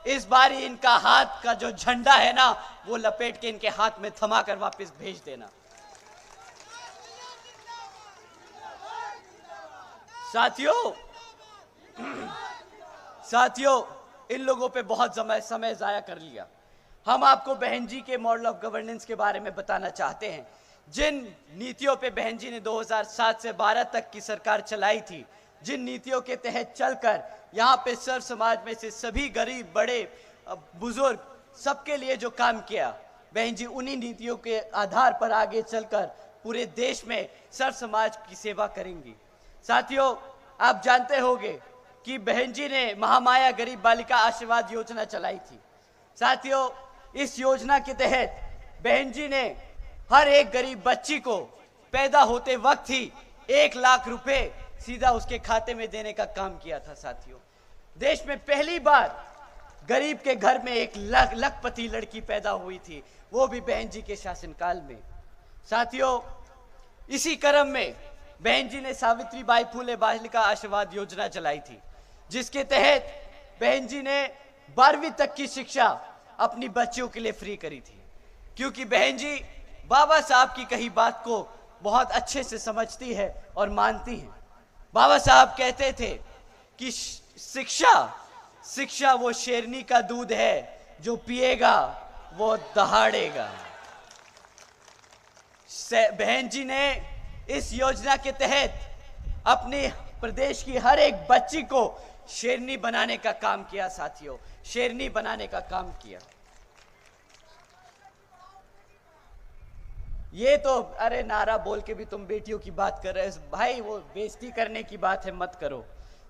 इस बार इनका हाथ का जो झंडा है ना, वो लपेट के इनके हाथ में थमा कर वापस भेज देना। साथियों, इन लोगों पे बहुत समय जाया कर लिया। हम आपको बहन जी के मॉडल ऑफ गवर्नेंस के बारे में बताना चाहते हैं। जिन नीतियों पे बहन जी ने 2007 से 12 तक की सरकार चलाई थी, जिन नीतियों के तहत चलकर यहाँ पे सर्व समाज में से सभी गरीब, बड़े, बुजुर्ग, सबके लिए जो काम किया, बहन जी उन्हीं नीतियों के आधार पर आगे चलकर पूरे देश में सर्व समाज की सेवा करेंगी। साथियों, आप जानते होंगे कि बहन जी ने महामाया गरीब बालिका आशीर्वाद योजना चलाई थी। साथियों, इस योजना के तहत बहन जी ने हर एक गरीब बच्ची को पैदा होते वक्त ही 1 लाख रुपए सीधा उसके खाते में देने का काम किया था। साथियों, देश में पहली बार गरीब के घर में 1 लखपति लड़की पैदा हुई थी, वो भी बहन जी के शासनकाल में। साथियों, इसी क्रम में बहन जी ने सावित्रीबाई फुले बालिका आशीर्वाद योजना चलाई थी, जिसके तहत बहन जी ने 12वीं तक की शिक्षा अपनी बच्चियों के लिए फ्री करी थी, क्योंकि बहन जी बाबा साहब की कही बात को बहुत अच्छे से समझती है और मानती हैं। बाबा साहब कहते थे कि शिक्षा वो शेरनी का दूध है, जो पिएगा वो दहाड़ेगा। बहन जी ने इस योजना के तहत अपने प्रदेश की हर एक बच्ची को शेरनी बनाने का काम किया। साथियों, शेरनी बनाने का काम किया। ये तो अरे नारा बोल के भी तुम बेटियों की बात कर रहे हो भाई, वो बेइज्जती करने की बात है, मत करो,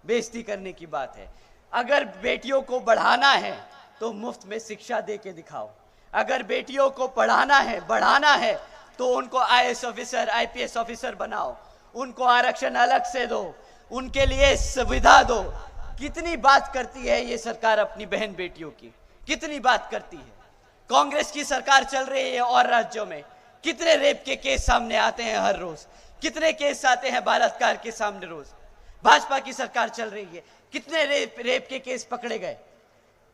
बेइज्जती करने की बात है। अगर बेटियों को बढ़ाना है तो मुफ्त में शिक्षा दे के दिखाओ। अगर बेटियों को पढ़ाना है, बढ़ाना है, तो उनको IAS ऑफिसर, IPS ऑफिसर बनाओ, उनको आरक्षण अलग से दो, उनके लिए सुविधा दो। कितनी बात करती है ये सरकार अपनी बहन बेटियों की, कितनी बात करती है। कांग्रेस की सरकार चल रही है और राज्यों में कितने रेप के केस सामने आते हैं हर रोज, कितने केस आते हैं बलात्कार के सामने रोज। भाजपा की सरकार चल रही है, कितने रेप के केस पकड़े गए।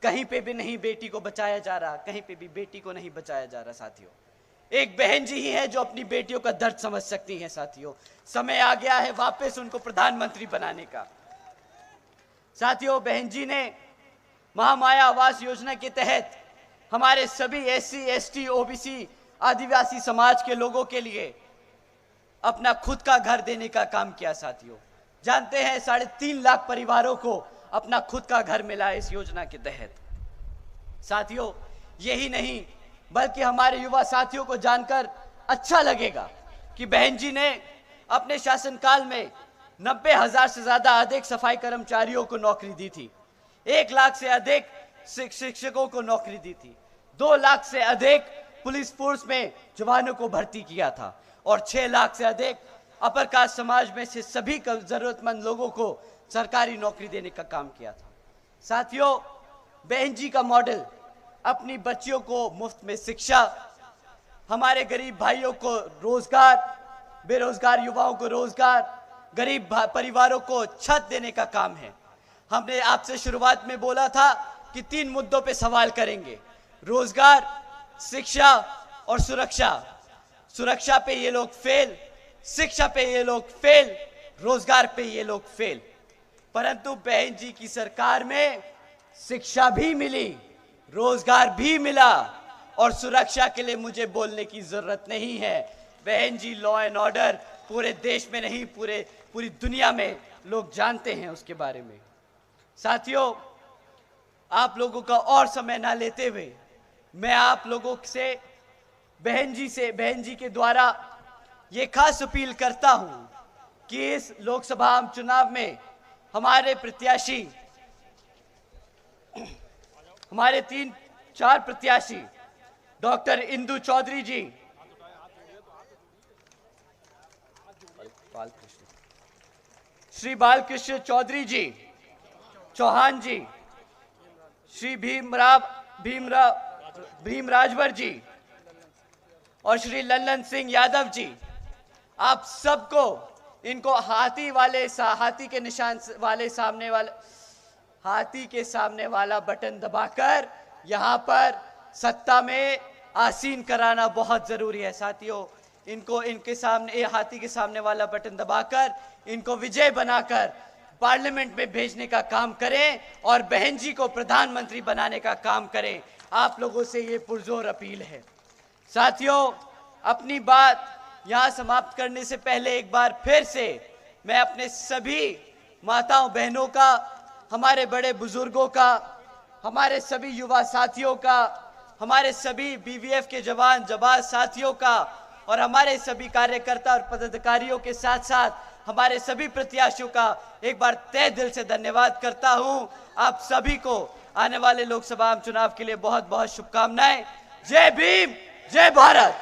कहीं पे भी नहीं बेटी को बचाया जा रहा, कहीं पे भी बेटी को नहीं बचाया जा रहा। साथियों, एक बहन जी ही है जो अपनी बेटियों का दर्द समझ सकती हैं। साथियों, समय आ गया है वापस उनको प्रधानमंत्री बनाने का। साथियों, बहन जी ने महामाया आवास योजना के तहत हमारे सभी SC ST OBC आदिवासी समाज के लोगों के लिए अपना खुद का घर देने का काम किया। साथियों, जानते हैं 3.5 लाख परिवारों को अपना खुद का घर मिला इस योजना के तहत। साथियों, यही नहीं बल्कि हमारे युवा साथियों को जानकर अच्छा लगेगा कि बहन जी ने अपने शासनकाल में 90,000 से ज्यादा अधिक सफाई कर्मचारियों को नौकरी दी थी, 1 लाख से अधिक शिक्षकों को नौकरी दी थी, 2 लाख से अधिक पुलिस फोर्स में जवानों को भर्ती किया था और 6 लाख से अधिक अपर कास्ट समाज में से सभी जरूरतमंद लोगों को सरकारी नौकरी देने का काम किया था। साथियों, बहन जी का मॉडल अपनी बच्चियों को मुफ्त में शिक्षा, हमारे गरीब भाइयों को रोजगार, बेरोजगार युवाओं को रोजगार, गरीब परिवारों को छत देने का काम है। हमने आपसे शुरुआत में बोला था कि 3 मुद्दों पे सवाल करेंगे, रोजगार, शिक्षा और सुरक्षा। सुरक्षा पे ये लोग फेल, शिक्षा पे ये लोग फेल, रोजगार पे ये लोग फेल। परंतु बहन जी की सरकार में शिक्षा भी मिली, रोजगार भी मिला और सुरक्षा के लिए मुझे बोलने की जरूरत नहीं है। बहन जी लॉ एंड ऑर्डर पूरे देश में नहीं, पूरी दुनिया में लोग जानते हैं उसके बारे में। साथियों, आप लोगों का और समय ना लेते हुए मैं आप लोगों से बहन जी के द्वारा ये खास अपील करता हूं कि इस लोकसभा आम चुनाव में हमारे प्रत्याशी, हमारे 3-4 प्रत्याशी डॉक्टर इंदु चौधरी जी, श्री बालकृष्ण चौधरी जी, चौहान जी, श्री भीम राजभर जी और श्री लल्लन सिंह यादव जी, आप सबको इनको हाथी के सामने वाला बटन दबाकर यहां पर सत्ता में आसीन कराना बहुत जरूरी है। साथियों, इनको इनके सामने हाथी के सामने वाला बटन दबाकर इनको विजय बनाकर पार्लियामेंट में भेजने का काम करें और बहन जी को प्रधानमंत्री बनाने का काम करें। आप लोगों से ये पुरजोर अपील है। साथियों, अपनी बात यहां समाप्त करने से पहले एक बार फिर से मैं अपने सभी माताओं बहनों का, हमारे बड़े बुजुर्गों का, हमारे सभी युवा साथियों का, हमारे सभी बीवीएफ के जवान जाबाज साथियों का और हमारे सभी कार्यकर्ता और पदाधिकारियों के साथ साथ हमारे सभी प्रत्याशियों का एक बार तहे दिल से धन्यवाद करता हूं। आप सभी को आने वाले लोकसभा आम चुनाव के लिए बहुत बहुत शुभकामनाएं। जय भीम, जय भारत।